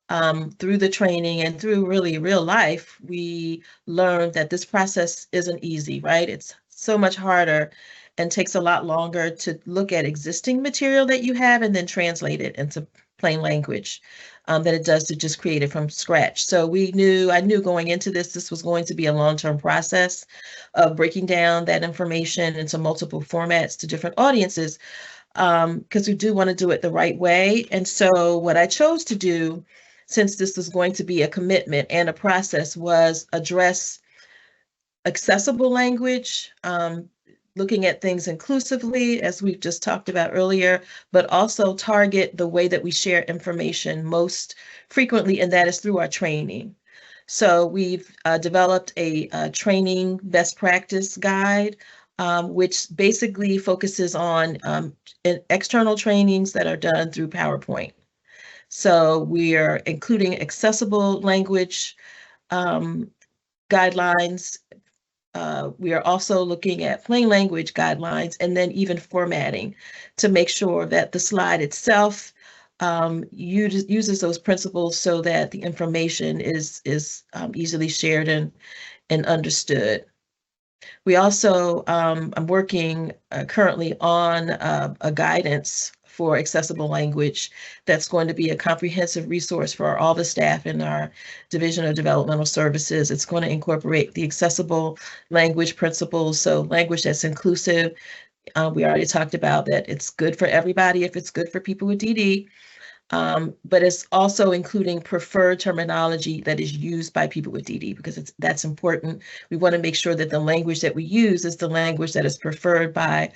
through the training and through really real life, we learned that this process isn't easy, right? It's so much harder and takes a lot longer to look at existing material that you have and then translate it into plain language than it does to just create it from scratch. So I knew going into this was going to be a long-term process of breaking down that information into multiple formats to different audiences because we do want to do it the right way. And so what I chose to do since this was going to be a commitment and a process, was address accessible language, looking at things inclusively, as we've just talked about earlier, but also target the way that we share information most frequently, and that is through our training. So we've developed a training best practice guide, which basically focuses on external trainings that are done through PowerPoint. So we are including accessible language guidelines. We are also looking at plain language guidelines, and then even formatting to make sure that the slide itself uses those principles so that the information is easily shared and understood. We also, I'm working currently on a guidance for accessible language that's going to be a comprehensive resource for all the staff in our Division of Developmental Services. It's going to incorporate the accessible language principles, so language that's inclusive. We already talked about that it's good for everybody if it's good for people with DD, but it's also including preferred terminology that is used by people with DD, because that's important. We want to make sure that the language that we use is the language that is preferred by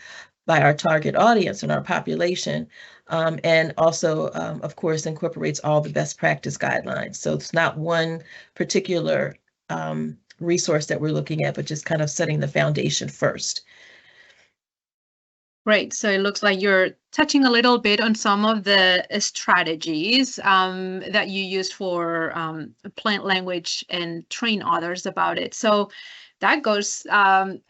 our target audience and our population, and also, of course, incorporates all the best practice guidelines. So it's not one particular resource that we're looking at, but just kind of setting the foundation first. Great. So it looks like you're touching a little bit on some of the strategies that you used for plain language and train others about it. So that goes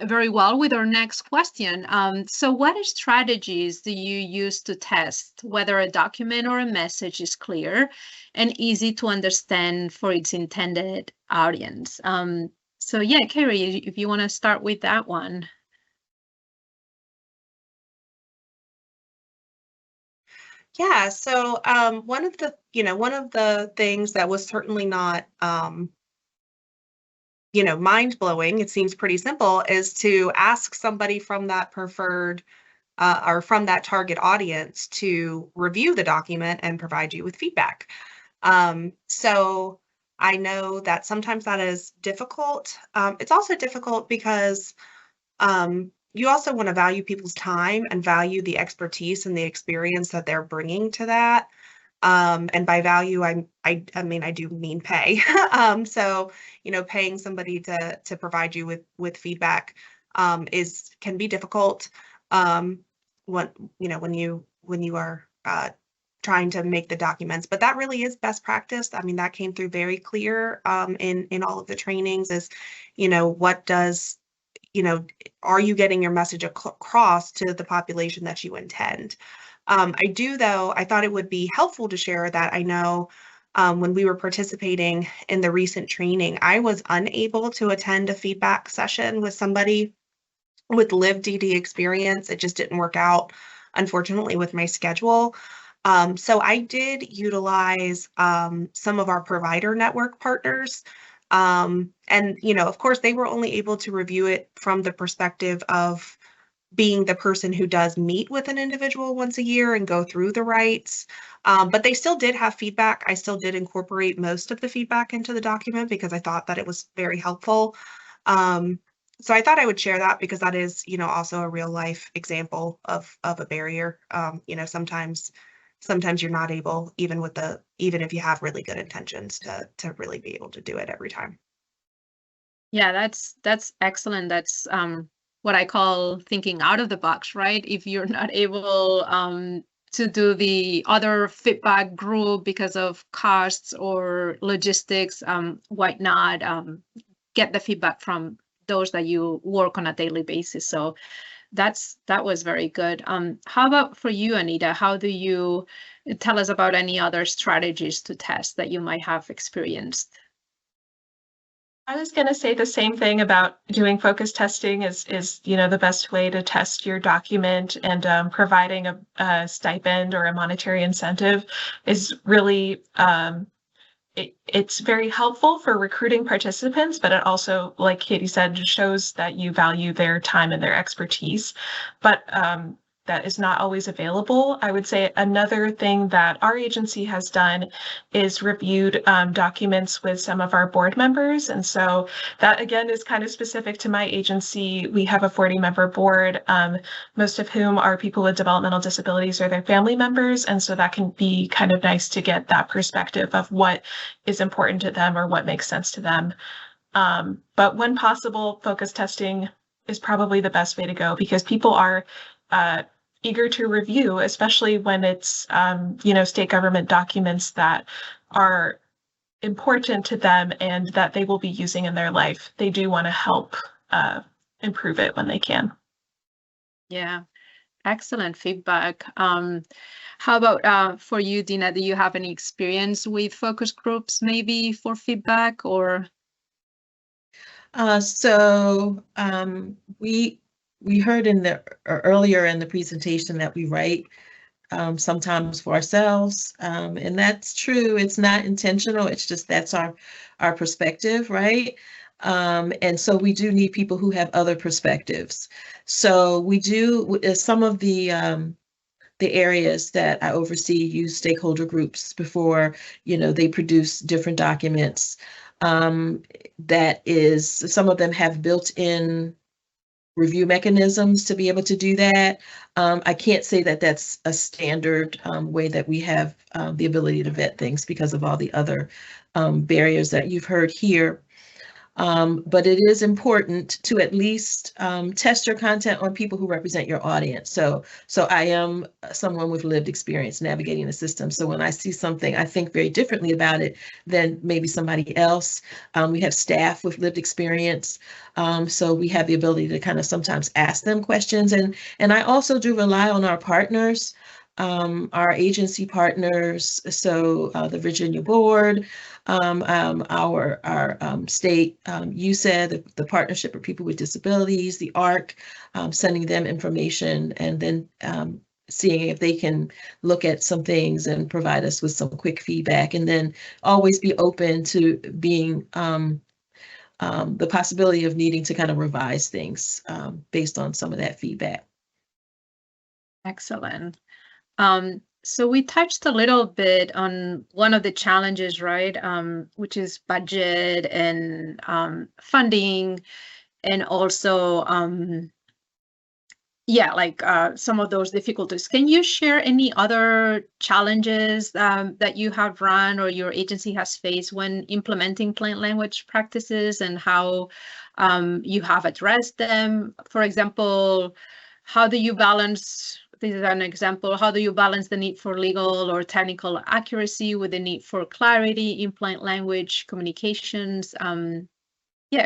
very well with our next question. So what strategies do you use to test whether a document or a message is clear and easy to understand for its intended audience? So yeah, Carrie, if you want to start with that one. Yeah, so one of the things that was certainly not mind-blowing, it seems pretty simple, is to ask somebody from that preferred or from that target audience to review the document and provide you with feedback. So I know that sometimes that is difficult. It's also difficult because you also want to value people's time and value the expertise and the experience that they're bringing to that. And by value, I mean, I do mean pay. So, paying somebody to provide you with feedback can be difficult when you are trying to make the documents, but that really is best practice. I mean, that came through very clear in all of the trainings is, what does, are you getting your message across to the population that you intend? I thought it would be helpful to share that I know when we were participating in the recent training, I was unable to attend a feedback session with somebody with lived DD experience. It just didn't work out, unfortunately, with my schedule. So I did utilize some of our provider network partners. And, of course, they were only able to review it from the perspective of being the person who does meet with an individual once a year and go through the rights. But they still did have feedback. I still did incorporate most of the feedback into the document because I thought that it was very helpful. So I thought I would share that because that is, also a real life example of a barrier. Sometimes you're not able, even if you have really good intentions, to really be able to do it every time. Yeah, that's excellent. That's what I call thinking out of the box, right? If you're not able to do the other feedback group because of costs or logistics, why not get the feedback from those that you work on a daily basis? So that was very good. How about for you, Anita? How do you tell us about any other strategies to test that you might have experienced? I was going to say the same thing about doing focus testing is the best way to test your document, and providing a stipend or a monetary incentive is really it's very helpful for recruiting participants, but it also, like Katie said, shows that you value their time and their expertise. But that is not always available. I would say another thing that our agency has done is reviewed documents with some of our board members. And so that, again, is kind of specific to my agency. We have a 40-member board, most of whom are people with developmental disabilities or their family members. And so that can be kind of nice to get that perspective of what is important to them or what makes sense to them. But when possible, focus testing is probably the best way to go, because people are eager to review, especially when it's state government documents that are important to them and that they will be using in their life. They do want to help improve it when they can. Yeah, excellent feedback. How about for you, Dina? Do you have any experience with focus groups, maybe for feedback or? We heard earlier in the presentation that we write sometimes for ourselves, and that's true. It's not intentional. It's just that's our perspective, right? And so we do need people who have other perspectives. So we do some of the areas that I oversee use stakeholder groups before, they produce different documents. That is, some of them have built-in review mechanisms to be able to do that. I can't say that that's a standard way that we have the ability to vet things because of all the other barriers that you've heard here. But it is important to at least test your content on people who represent your audience. So I am someone with lived experience navigating the system. So when I see something, I think very differently about it than maybe somebody else. We have staff with lived experience. So we have the ability to kind of sometimes ask them questions. And I also do rely on our partners, our agency partners. So the Virginia board, our state USAID, the Partnership for People with Disabilities, the ARC, sending them information, and then seeing if they can look at some things and provide us with some quick feedback, and then always be open to being the possibility of needing to kind of revise things based on some of that feedback. Excellent. So we touched a little bit on one of the challenges, right? Which is budget and funding, and also, some of those difficulties. Can you share any other challenges that you have run or your agency has faced when implementing plain language practices, and how you have addressed them? For example, how do you balance? This is an example. How do you balance the need for legal or technical accuracy with the need for clarity in plain language communications?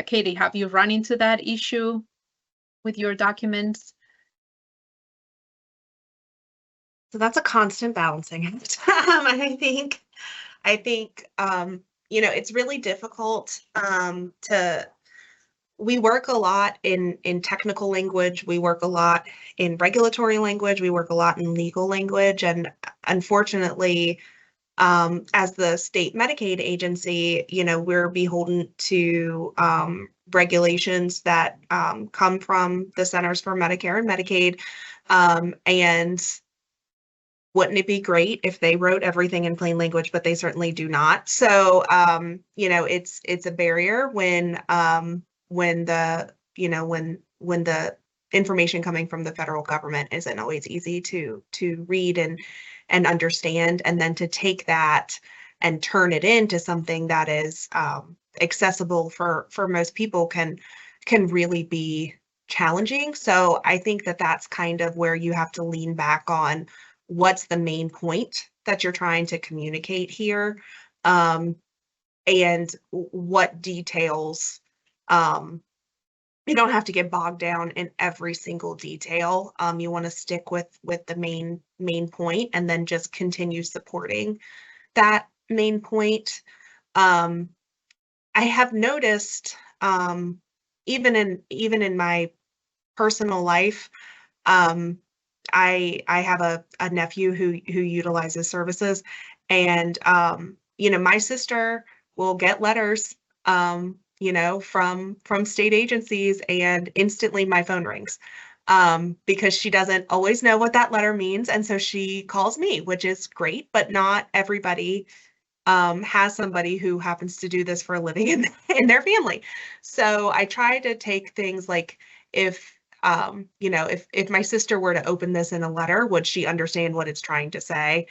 Katie, have you run into that issue with your documents? So that's a constant balancing act. I think it's really difficult we work a lot in technical language. We work a lot in regulatory language. We work a lot in legal language. And unfortunately, as the state Medicaid agency, we're beholden to regulations that come from the Centers for Medicare and Medicaid. And wouldn't it be great if they wrote everything in plain language, but they certainly do not. So, it's a barrier when the information coming from the federal government isn't always easy to read and understand, and then to take that and turn it into something that is accessible for most people can really be challenging. So I think that's kind of where you have to lean back on what's the main point that you're trying to communicate here, and what details. You don't have to get bogged down in every single detail. You want to stick with the main point, and then just continue supporting that main point. I have noticed, even in my personal life, I have a nephew who utilizes services, and my sister will get letters from state agencies, and instantly my phone rings. because she doesn't always know what that letter means. And so she calls me, which is great, but not everybody has somebody who happens to do this for a living in their family. So I try to take things like, if if my sister were to open this in a letter, would she understand what it's trying to say?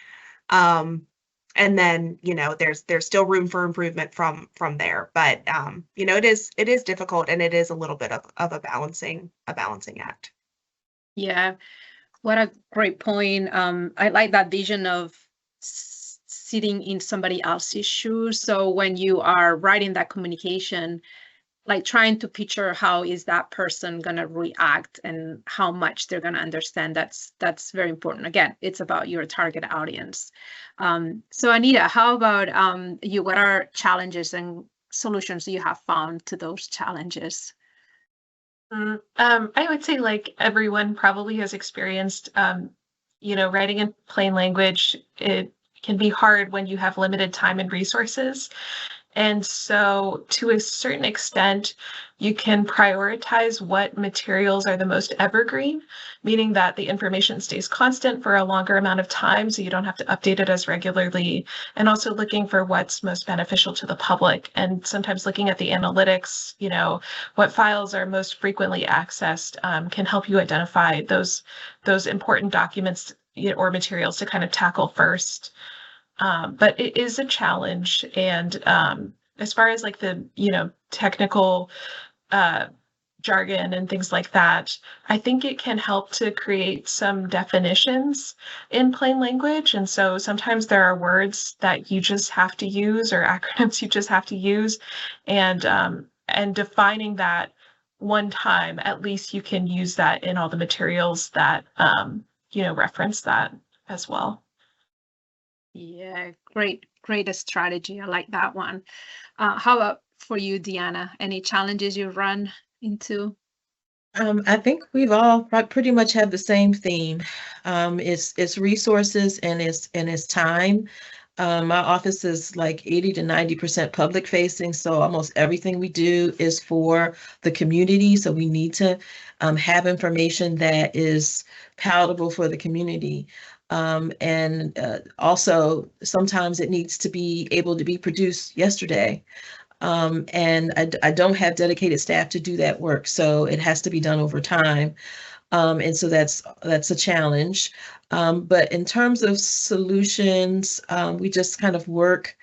And then, there's still room for improvement from there. But it is difficult, and it is a little bit of a balancing act. Yeah, what a great point. I like that vision of sitting in somebody else's shoes. So when you are writing that communication, like trying to picture how is that person going to react and how much they're going to understand, that's very important. Again, it's about your target audience. So Anita, how about you? What are challenges and solutions you have found to those challenges? I would say, like, everyone probably has experienced, writing in plain language. It can be hard when you have limited time and resources. And so to a certain extent, you can prioritize what materials are the most evergreen, meaning that the information stays constant for a longer amount of time, so you don't have to update it as regularly, and also looking for what's most beneficial to the public. And sometimes looking at the analytics, what files are most frequently accessed, can help you identify those important documents or materials to kind of tackle first. But it is a challenge. And as far as like the, technical jargon and things like that, I think it can help to create some definitions in plain language. And so sometimes there are words that you just have to use, or acronyms you just have to use. And defining that one time, at least you can use that in all the materials that, reference that as well. Yeah, great strategy. I like that one. How about for you, Deanna? Any challenges you've run into? I think we've all pretty much had the same theme. It's resources and it's time. My office is like 80 to 90% public facing, so almost everything we do is for the community. So we need to have information that is palatable for the community. And also sometimes it needs to be able to be produced yesterday. And I don't have dedicated staff to do that work, so it has to be done over time. And so that's a challenge. But in terms of solutions, we just kind of work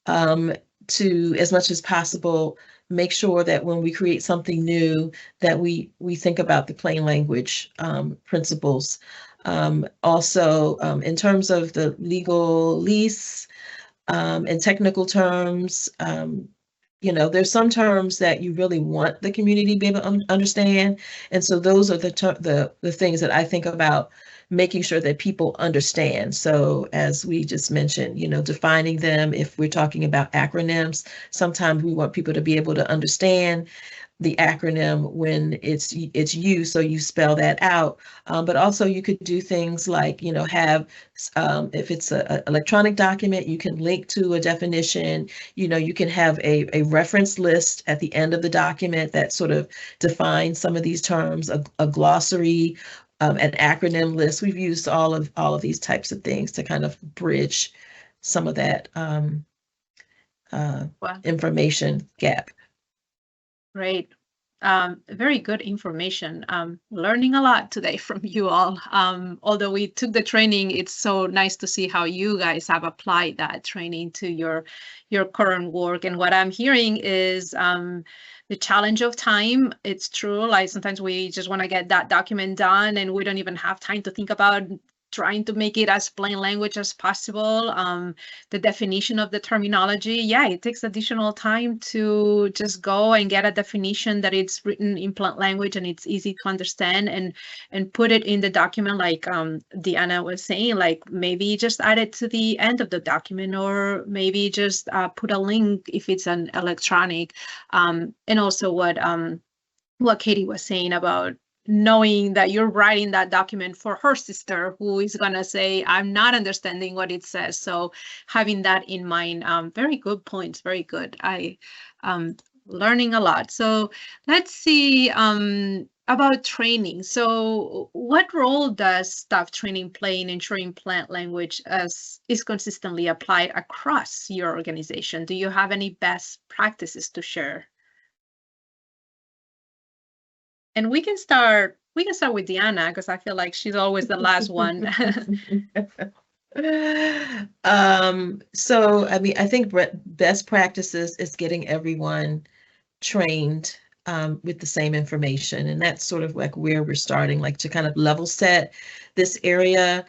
to, as much as possible, make sure that when we create something new, that we think about the plain language principles. Also, in terms of the legal lease and technical terms, there's some terms that you really want the community to be able to understand. And so those are the things that I think about, making sure that people understand. So as we just mentioned, defining them. If we're talking about acronyms, sometimes we want people to be able to understand the acronym when it's used, so you spell that out. But also you could do things like, have, if it's an electronic document, you can link to a definition. You can have a reference list at the end of the document that sort of defines some of these terms, a glossary, an acronym list. We've used all of these types of things to kind of bridge some of that information gap. Great. Very good information. Learning a lot today from you all. Although we took the training, it's so nice to see how you guys have applied that training to your current work. And what I'm hearing is the challenge of time. It's true. Like sometimes we just want to get that document done and we don't even have time to think about trying to make it as plain language as possible. The definition of the terminology, yeah, it takes additional time to just go and get a definition that it's written in plain language and it's easy to understand, and put it in the document, like Deanna was saying, like maybe just add it to the end of the document, or maybe just put a link if it's an electronic. And also what Katie was saying about knowing that you're writing that document for her sister, who is going to say, I'm not understanding what it says. So having that in mind, very good points, very good. Learning a lot. So let's see, about training. So what role does staff training play in ensuring plant language is consistently applied across your organization? Do you have any best practices to share? And we can start with Deanna, because I feel like she's always the last one. So, I mean, I think best practices is getting everyone trained with the same information. And that's sort of like where we're starting, like to kind of level set this area.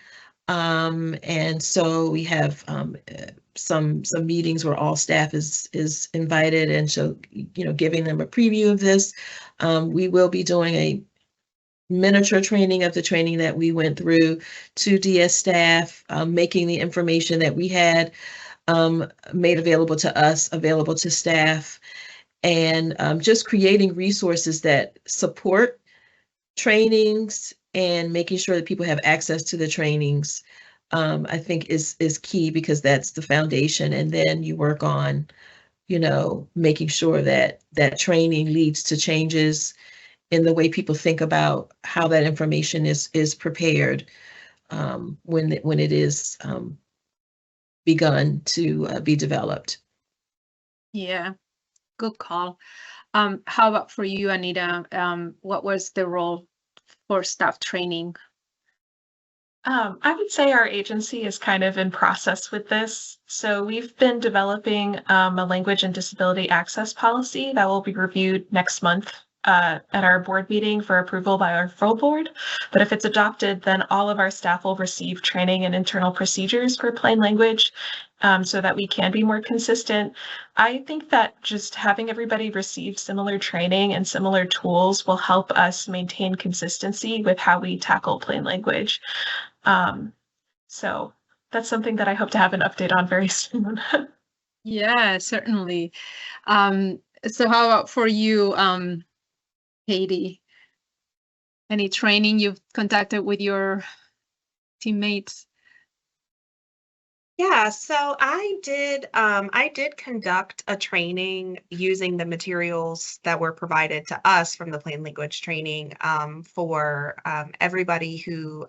And so we have some meetings where all staff is invited, and so, you know, giving them a preview of this. We will be doing a miniature training of the training that we went through to DS staff, making the information that we had made available to us, available to staff, and just creating resources that support trainings and making sure that people have access to the trainings, I think is key, because that's the foundation. And then you work on, you know, making sure that that training leads to changes in the way people think about how that information is prepared when it is begun to be developed. Yeah, good call. How about for you, Anita? What was the role for staff training? I would say our agency is kind of in process with this. So we've been developing a language and disability access policy that will be reviewed next month at our board meeting for approval by our full board. But if it's adopted, then all of our staff will receive training and internal procedures for plain language, so that we can be more consistent. I think that just having everybody receive similar training and similar tools will help us maintain consistency with how we tackle plain language. So that's something that I hope to have an update on very soon. Yeah, certainly. So how about for you, Katie? Any training you've conducted with your teammates? Yeah, so I did conduct a training using the materials that were provided to us from the plain language training for everybody who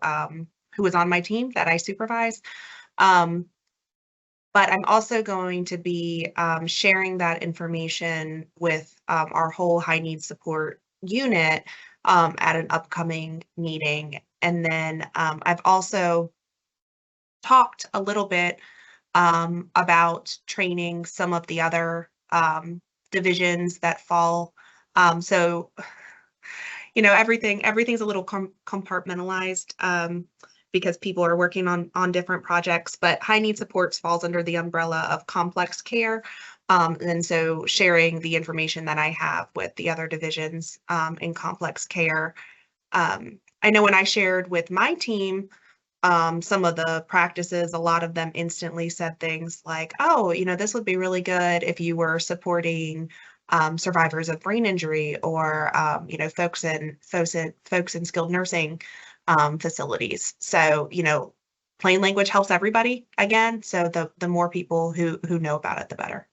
was on my team that I supervise. But I'm also going to be sharing that information with our whole high needs support unit at an upcoming meeting. And then I've also talked a little bit about training some of the other divisions that fall. So, you know, everything's a little compartmentalized because people are working on different projects, but high need supports falls under the umbrella of complex care. And so sharing the information that I have with the other divisions in complex care. I know when I shared with my team, some of the practices, a lot of them instantly said things like, oh, you know, this would be really good if you were supporting survivors of brain injury or, you know, folks in skilled nursing facilities. So, you know, plain language helps everybody again. So the more people who know about it, the better.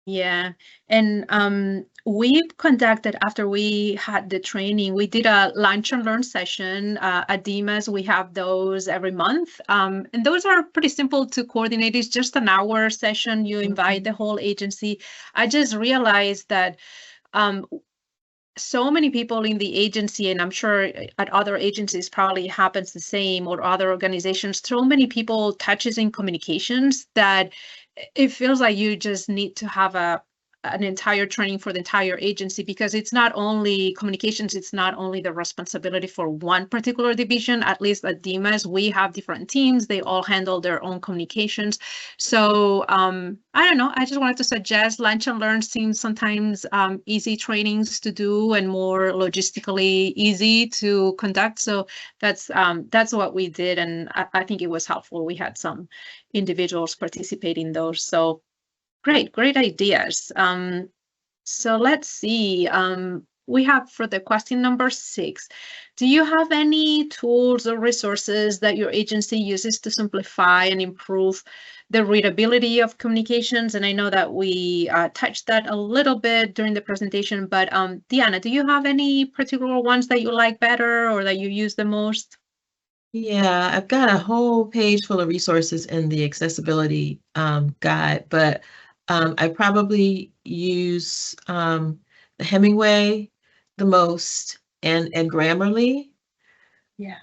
Yeah, and we've conducted, after we had the training, we did a lunch and learn session at DMAS. We have those every month, and those are pretty simple to coordinate. It's just an hour session. You invite the whole agency. I just realized that so many people in the agency, and I'm sure at other agencies probably happens the same, or other organizations, so many people touches in communications that it feels like you just need to have an entire training for the entire agency, because it's not only communications, it's not only the responsibility for one particular division. At least at DMAS, we have different teams. They all handle their own communications. So I don't know, I just wanted to suggest lunch and learn seems sometimes easy trainings to do and more logistically easy to conduct. So that's what we did, and I think it was helpful. We had some individuals participate in those. So great ideas. So let's see. we have for the question number 6. Do you have any tools or resources that your agency uses to simplify and improve the readability of communications? And I know that we touched that a little bit during the presentation, but Diana, do you have any particular ones that you like better or that you use the most? Yeah, I've got a whole page full of resources in the accessibility guide, but I probably use the Hemingway the most and Grammarly. Yeah.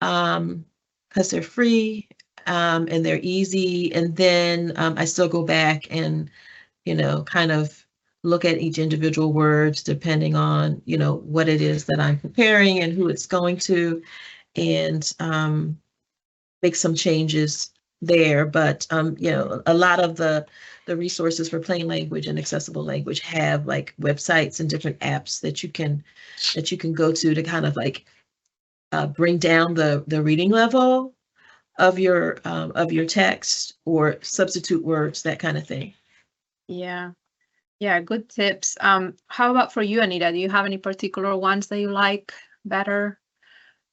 Because they're free and they're easy. And then I still go back and, kind of look at each individual words depending on, what it is that I'm preparing and who it's going to, and make some changes there. But a lot of the resources for plain language and accessible language have like websites and different apps that you can go to kind of like bring down the reading level of your text or substitute words, that kind of thing. Yeah. Yeah, good tips. How about for you, Anita? Do you have any particular ones that you like better?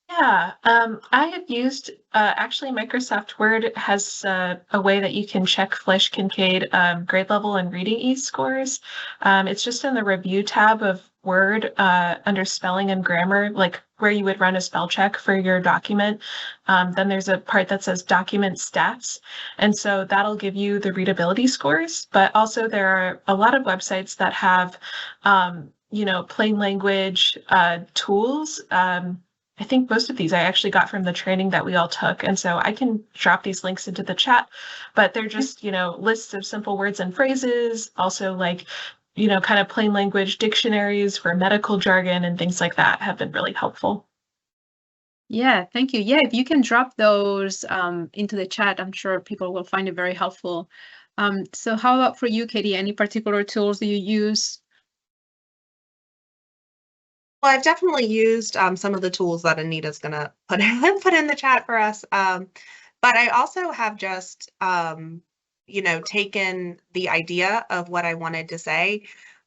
Yeah, I have used, actually Microsoft Word has a way that you can check Fleisch-Kincaid grade level and reading ease scores. It's just in the review tab of Word under spelling and grammar, like where you would run a spell check for your document. Then there's a part that says document stats. And so that'll give you the readability scores, but also there are a lot of websites that have, plain language tools. I think most of these I actually got from the training that we all took. And so I can drop these links into the chat, but they're just, lists of simple words and phrases, also like, kind of plain language dictionaries for medical jargon and things like that have been really helpful. Yeah, thank you. Yeah, if you can drop those into the chat, I'm sure people will find it very helpful. So how about for you, Katie? Any particular tools that you use? Well, I've definitely used some of the tools that Anita's gonna put in the chat for us. But I also have just taken the idea of what I wanted to say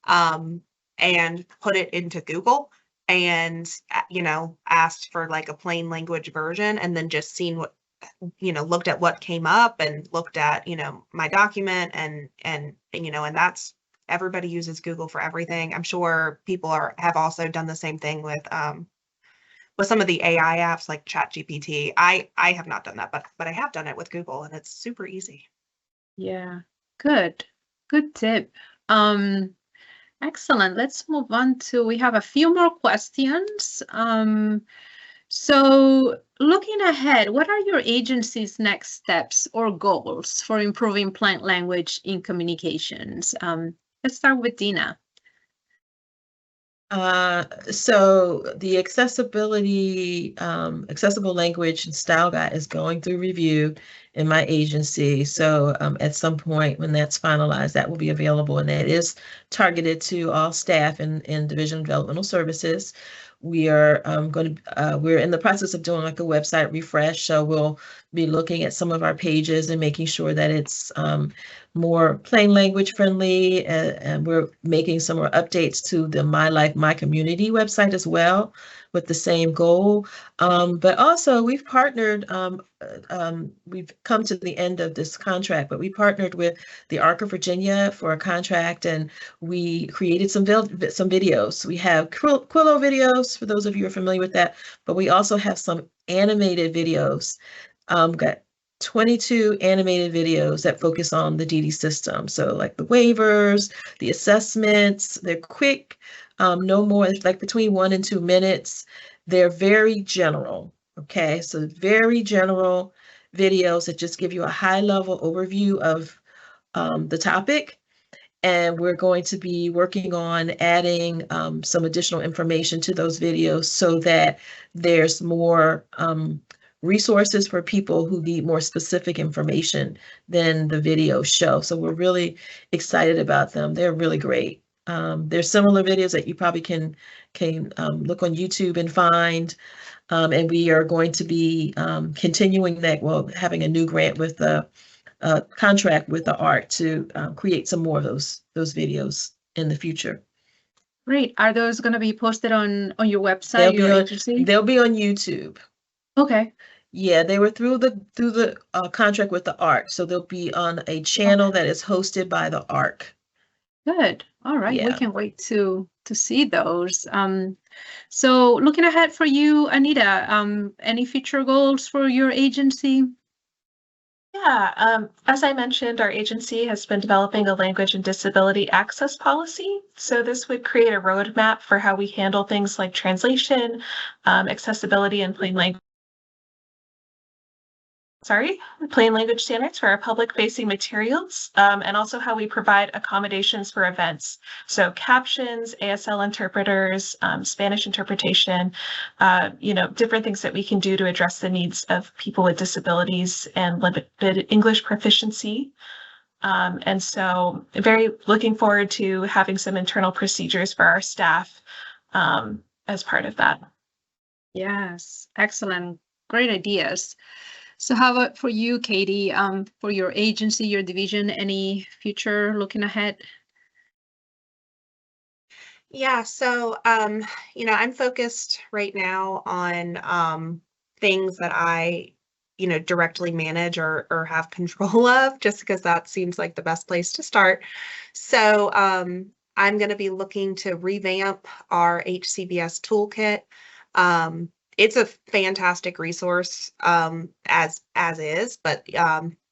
and put it into Google and asked for like a plain language version, and then just seen what looked at what came up and looked at my document and that's. Everybody uses Google for everything. I'm sure people have also done the same thing with some of the AI apps like ChatGPT. I have not done that, but I have done it with Google, and it's super easy. Yeah, good tip. Excellent. Let's move on to, we have a few more questions. So looking ahead, what are your agency's next steps or goals for improving plain language in communications? Let's start with Dina. So the accessible language and style guide is going through review in my agency. So at some point when that's finalized, that will be available, and that is targeted to all staff in Division of Developmental Services. We are we're in the process of doing like a website refresh. So we'll be looking at some of our pages and making sure that it's more plain language friendly. And we're making some more updates to the My Life, My Community website as well with the same goal. But also we've partnered, we've come to the end of this contract, but we partnered with the Arc of Virginia for a contract, and we created some videos. We have Quillo videos, for those of you who are familiar with that, but we also have some animated videos. Got 22 animated videos that focus on the DD system. So like the waivers, the assessments, they're quick, no more, it's like between 1 and 2 minutes. They're very general. Okay, so very general videos that just give you a high level overview of the topic. And we're going to be working on adding some additional information to those videos so that there's more resources for people who need more specific information than the videos show. So we're really excited about them. They're really great. There's similar videos that you probably can look on YouTube and find. And we are going to be continuing that, having a new grant with the contract with the ARC to create some more of those videos in the future. Great. Are those going to be posted on your website, your agency? They'll be on YouTube. Okay. Yeah, they were through the contract with the ARC, so they'll be on a channel that is hosted by the ARC. Good. All right. We Yeah. can wait to see those. So looking ahead for you, Anita, any future goals for your agency? Yeah, as I mentioned, our agency has been developing a language and disability access policy. So this would create a roadmap for how we handle things like translation, accessibility, and plain language standards for our public-facing materials, and also how we provide accommodations for events. So captions, ASL interpreters, Spanish interpretation, different things that we can do to address the needs of people with disabilities and limited English proficiency. And so very looking forward to having some internal procedures for our staff as part of that. Yes, excellent. Great ideas. So how about for you, Katie, for your agency, your division, any future looking ahead? Yeah, so I'm focused right now on things that I, directly manage or have control of, just because that seems like the best place to start. So I'm going to be looking to revamp our HCBS toolkit. It's a fantastic resource as is, but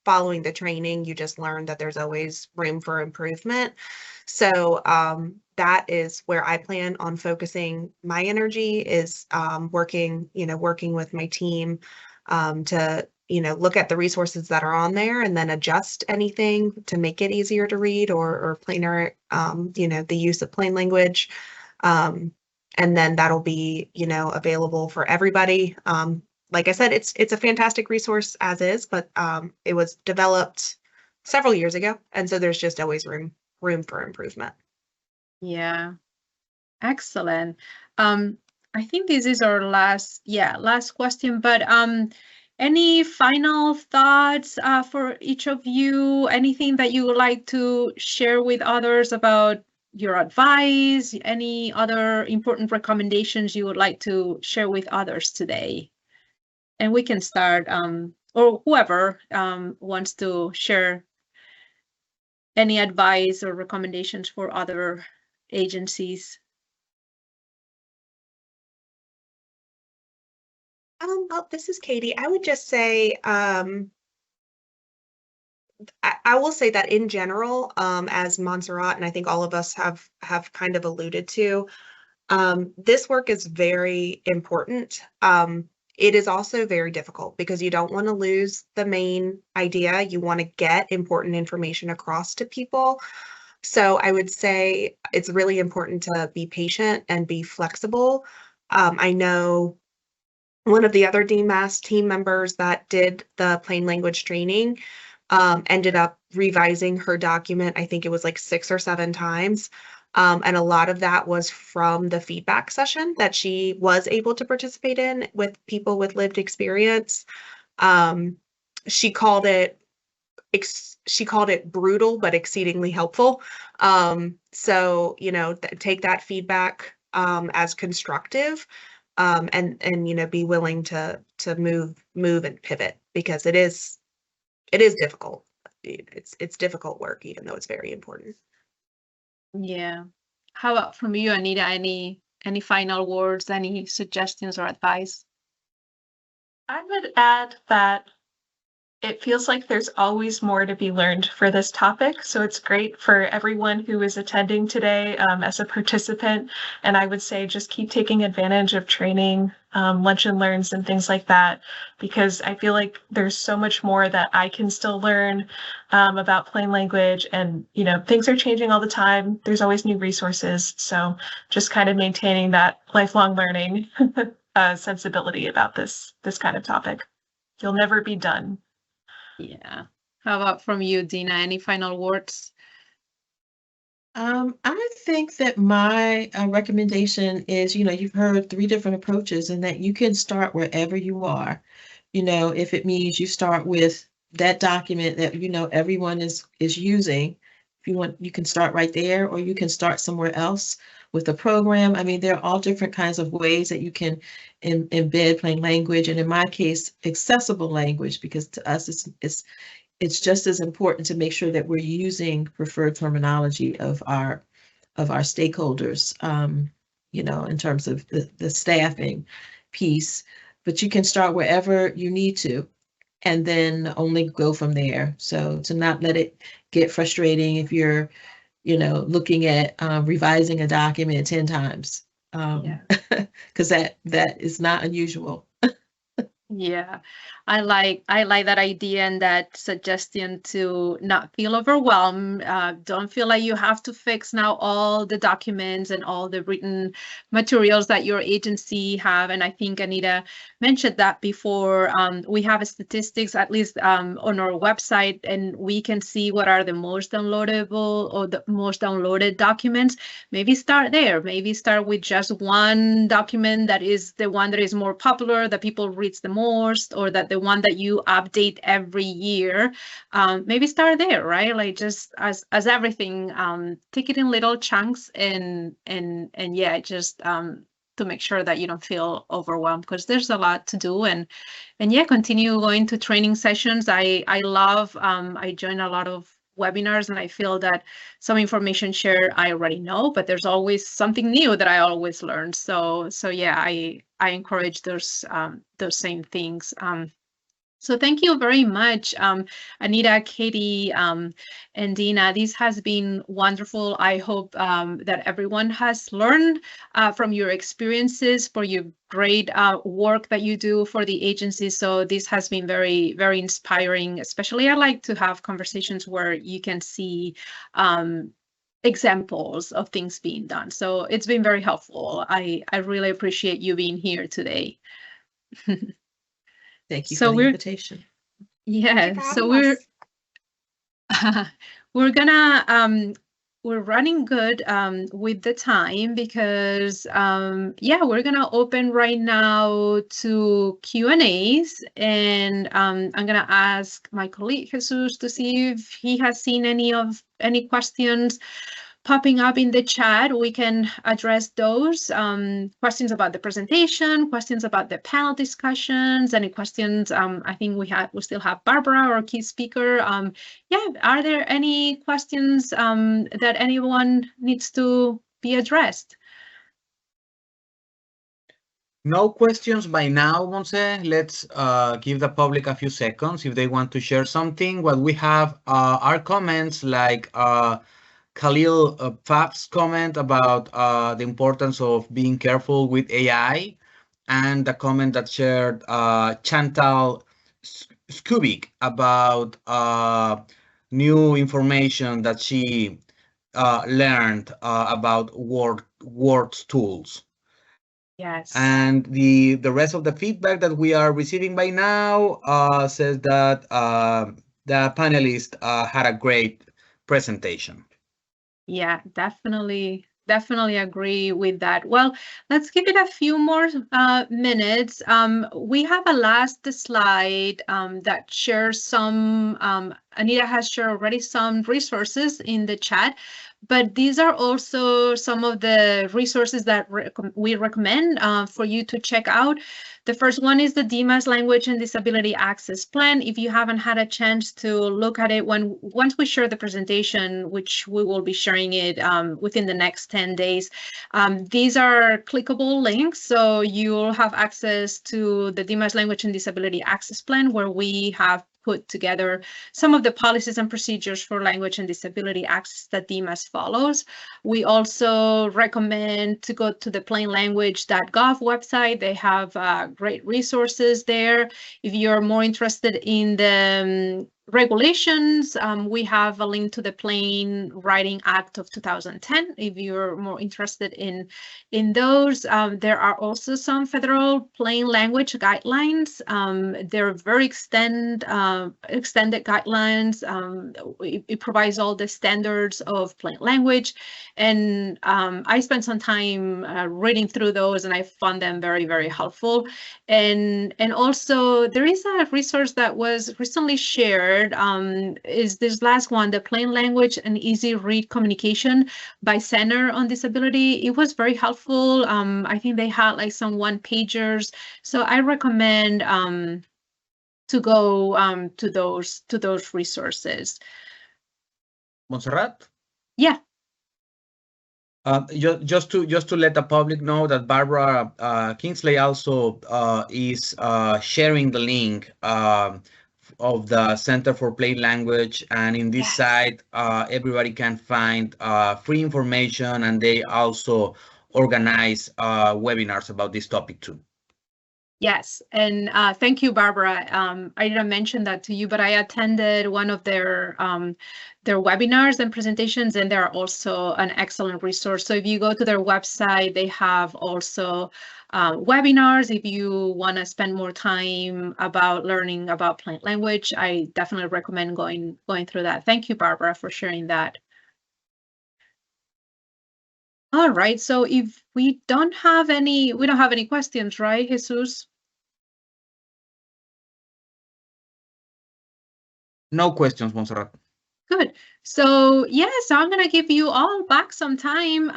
following the training, you just learn that there's always room for improvement. So that is where I plan on focusing my energy, is working with my team to look at the resources that are on there and then adjust anything to make it easier to read or plainer, the use of plain language. And then that'll be, available for everybody. Like I said, it's a fantastic resource as is, but it was developed several years ago. And so there's just always room for improvement. Yeah, excellent. I think this is our last question, but any final thoughts for each of you? Anything that you would like to share with others about your advice? Any other important recommendations you would like to share with others today? And we can start, or whoever wants to share any advice or recommendations for other agencies. Well, this is Katie. I would just say, I will say that in general, as Montserrat and I think all of us have kind of alluded to, this work is very important. It is also very difficult because you don't want to lose the main idea. You want to get important information across to people. So I would say it's really important to be patient and be flexible. I know one of the other DMAS team members that did the plain language training ended up revising her document. I think it was like 6 or 7 times. And a lot of that was from the feedback session that she was able to participate in with people with lived experience. She called it brutal, but exceedingly helpful. So, take that feedback as constructive, and be willing to move and pivot, because it is difficult. It's difficult work, even though it's very important. Yeah. How about from you, Anita? Any final words, any suggestions or advice? I would add that it feels like there's always more to be learned for this topic. So it's great for everyone who is attending today as a participant. And I would say just keep taking advantage of training, lunch and learns and things like that, because I feel like there's so much more that I can still learn about plain language. And, things are changing all the time. There's always new resources. So just kind of maintaining that lifelong learning sensibility about this kind of topic. You'll never be done. Yeah. How about from you, Dina? Any final words? I think that my recommendation is, you've heard 3 different approaches, and that you can start wherever you are. If it means you start with that document that everyone is using, if you want, you can start right there, or you can start somewhere else. with a program. I mean, there are all different kinds of ways that you can embed plain language, and in my case, accessible language, because to us it's just as important to make sure that we're using preferred terminology of our stakeholders, in terms of the staffing piece. But you can start wherever you need to, and then only go from there. So to not let it get frustrating if you're, looking at revising a document 10 times, because that is not unusual. Yeah, I like that idea and that suggestion to not feel overwhelmed. Don't feel like you have to fix now all the documents and all the written materials that your agency have. And I think Anita mentioned that before. We have statistics, at least on our website, and we can see what are the most downloadable or the most downloaded documents. Maybe start there. Maybe start with just one document that is the one that is more popular, that people read the most, or that the one that you update every year. Maybe start there, right? Like just as everything, take it in little chunks and yeah, just to make sure that you don't feel overwhelmed, because there's a lot to do. And yeah, continue going to training sessions. I love, I join a lot of webinars, and I feel that some information shared I already know, but there's always something new that I always learn. So yeah, I encourage those same things. So thank you very much, Anita, Katie, and Dina. This has been wonderful. I hope that everyone has learned from your experiences, for your great work that you do for the agency. So this has been very, very inspiring. Especially, I like to have conversations where you can see examples of things being done. So it's been very helpful. I really appreciate you being here today. Thank you So for the invitation. Yeah, so we're we're running good with the time, because yeah, we're gonna open right now to Q&As, and I'm gonna ask my colleague Jesus to see if he has seen any questions popping up in the chat. We can address those questions about the presentation, questions about the panel discussions, any questions. I think we still have Barbara, our key speaker. Yeah, are there any questions that anyone needs to be addressed? No questions by now, Monse. Let's give the public a few seconds if they want to share something. What we have are comments like Khalil Fab's comment about the importance of being careful with AI, and the comment that shared Chantal Skubik about new information that she learned about Word tools. Yes. And the rest of the feedback that we are receiving by now says that the panelists had a great presentation. Yeah, definitely agree with that. Well, let's give it a few more minutes. We have a last slide that shares some, Anita has shared already some resources in the chat, but these are also some of the resources that we recommend for you to check out. The first one is the DMAS Language and Disability Access Plan. If you haven't had a chance to look at it, once we share the presentation, which we will be sharing it within the next 10 days, these are clickable links. So you'll have access to the DMAS Language and Disability Access Plan, where we have put together some of the policies and procedures for language and disability access that DMAS follows. We also recommend to go to the plainlanguage.gov website. They have great resources there. If you're more interested in the regulations, we have a link to the Plain Writing Act of 2010 if you're more interested in those. There are also some federal plain language guidelines. They're very extended guidelines. It provides all the standards of plain language, and I spent some time reading through those, and I found them very, very helpful. And also there is a resource that was recently shared shared is this last one, the Plain Language and Easy Read Communication by Center on Disability. It was very helpful. I think they had like some one-pagers. So I recommend to go to those resources. Montserrat? Yeah. Just to let the public know that Barbara Kingsley also is sharing the link of the Center for Plain Language, and in this site everybody can find free information, and they also organize webinars about this topic too. Yes, and thank you, Barbara. I didn't mention that to you, but I attended one of their webinars and presentations, and they're also an excellent resource. So if you go to their website, they have also webinars. If you want to spend more time about learning about plain language, I definitely recommend going through that. Thank you, Barbara, for sharing that. All right, so if we don't have any questions, right, Jesus? No questions, Montserrat. Good. So yes, I'm gonna give you all back some time.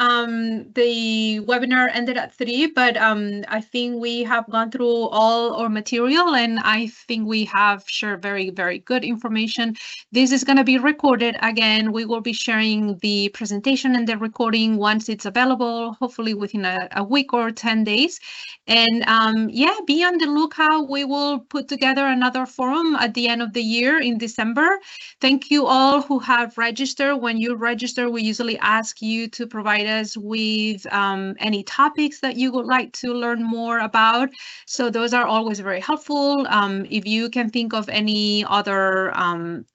The webinar ended at 3, but I think we have gone through all our material, and I think we have shared very, very good information. This is gonna be recorded again. We will be sharing the presentation and the recording once it's available, hopefully within a week or 10 days. And yeah, be on the lookout. We will put together another forum at the end of the year in December. Thank you all who have registered. When you register, we usually ask you to provide us with any topics that you would like to learn more about. So those are always very helpful. If you can think of any other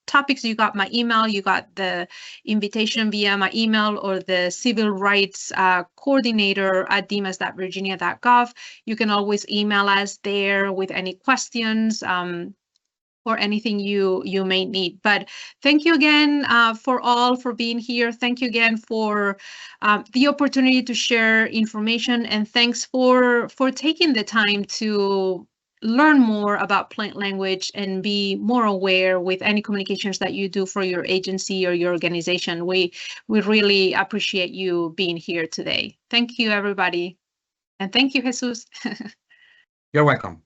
topics, you got my email, you got the invitation via my email, or the civil rights coordinator at dmas.virginia.gov. You can always email us there with any questions or anything you may need. But thank you again for being here. Thank you again for the opportunity to share information, and thanks for taking the time to learn more about plain language and be more aware with any communications that you do for your agency or your organization. We really appreciate you being here today. Thank you, everybody. And thank you, Jesus. You're welcome.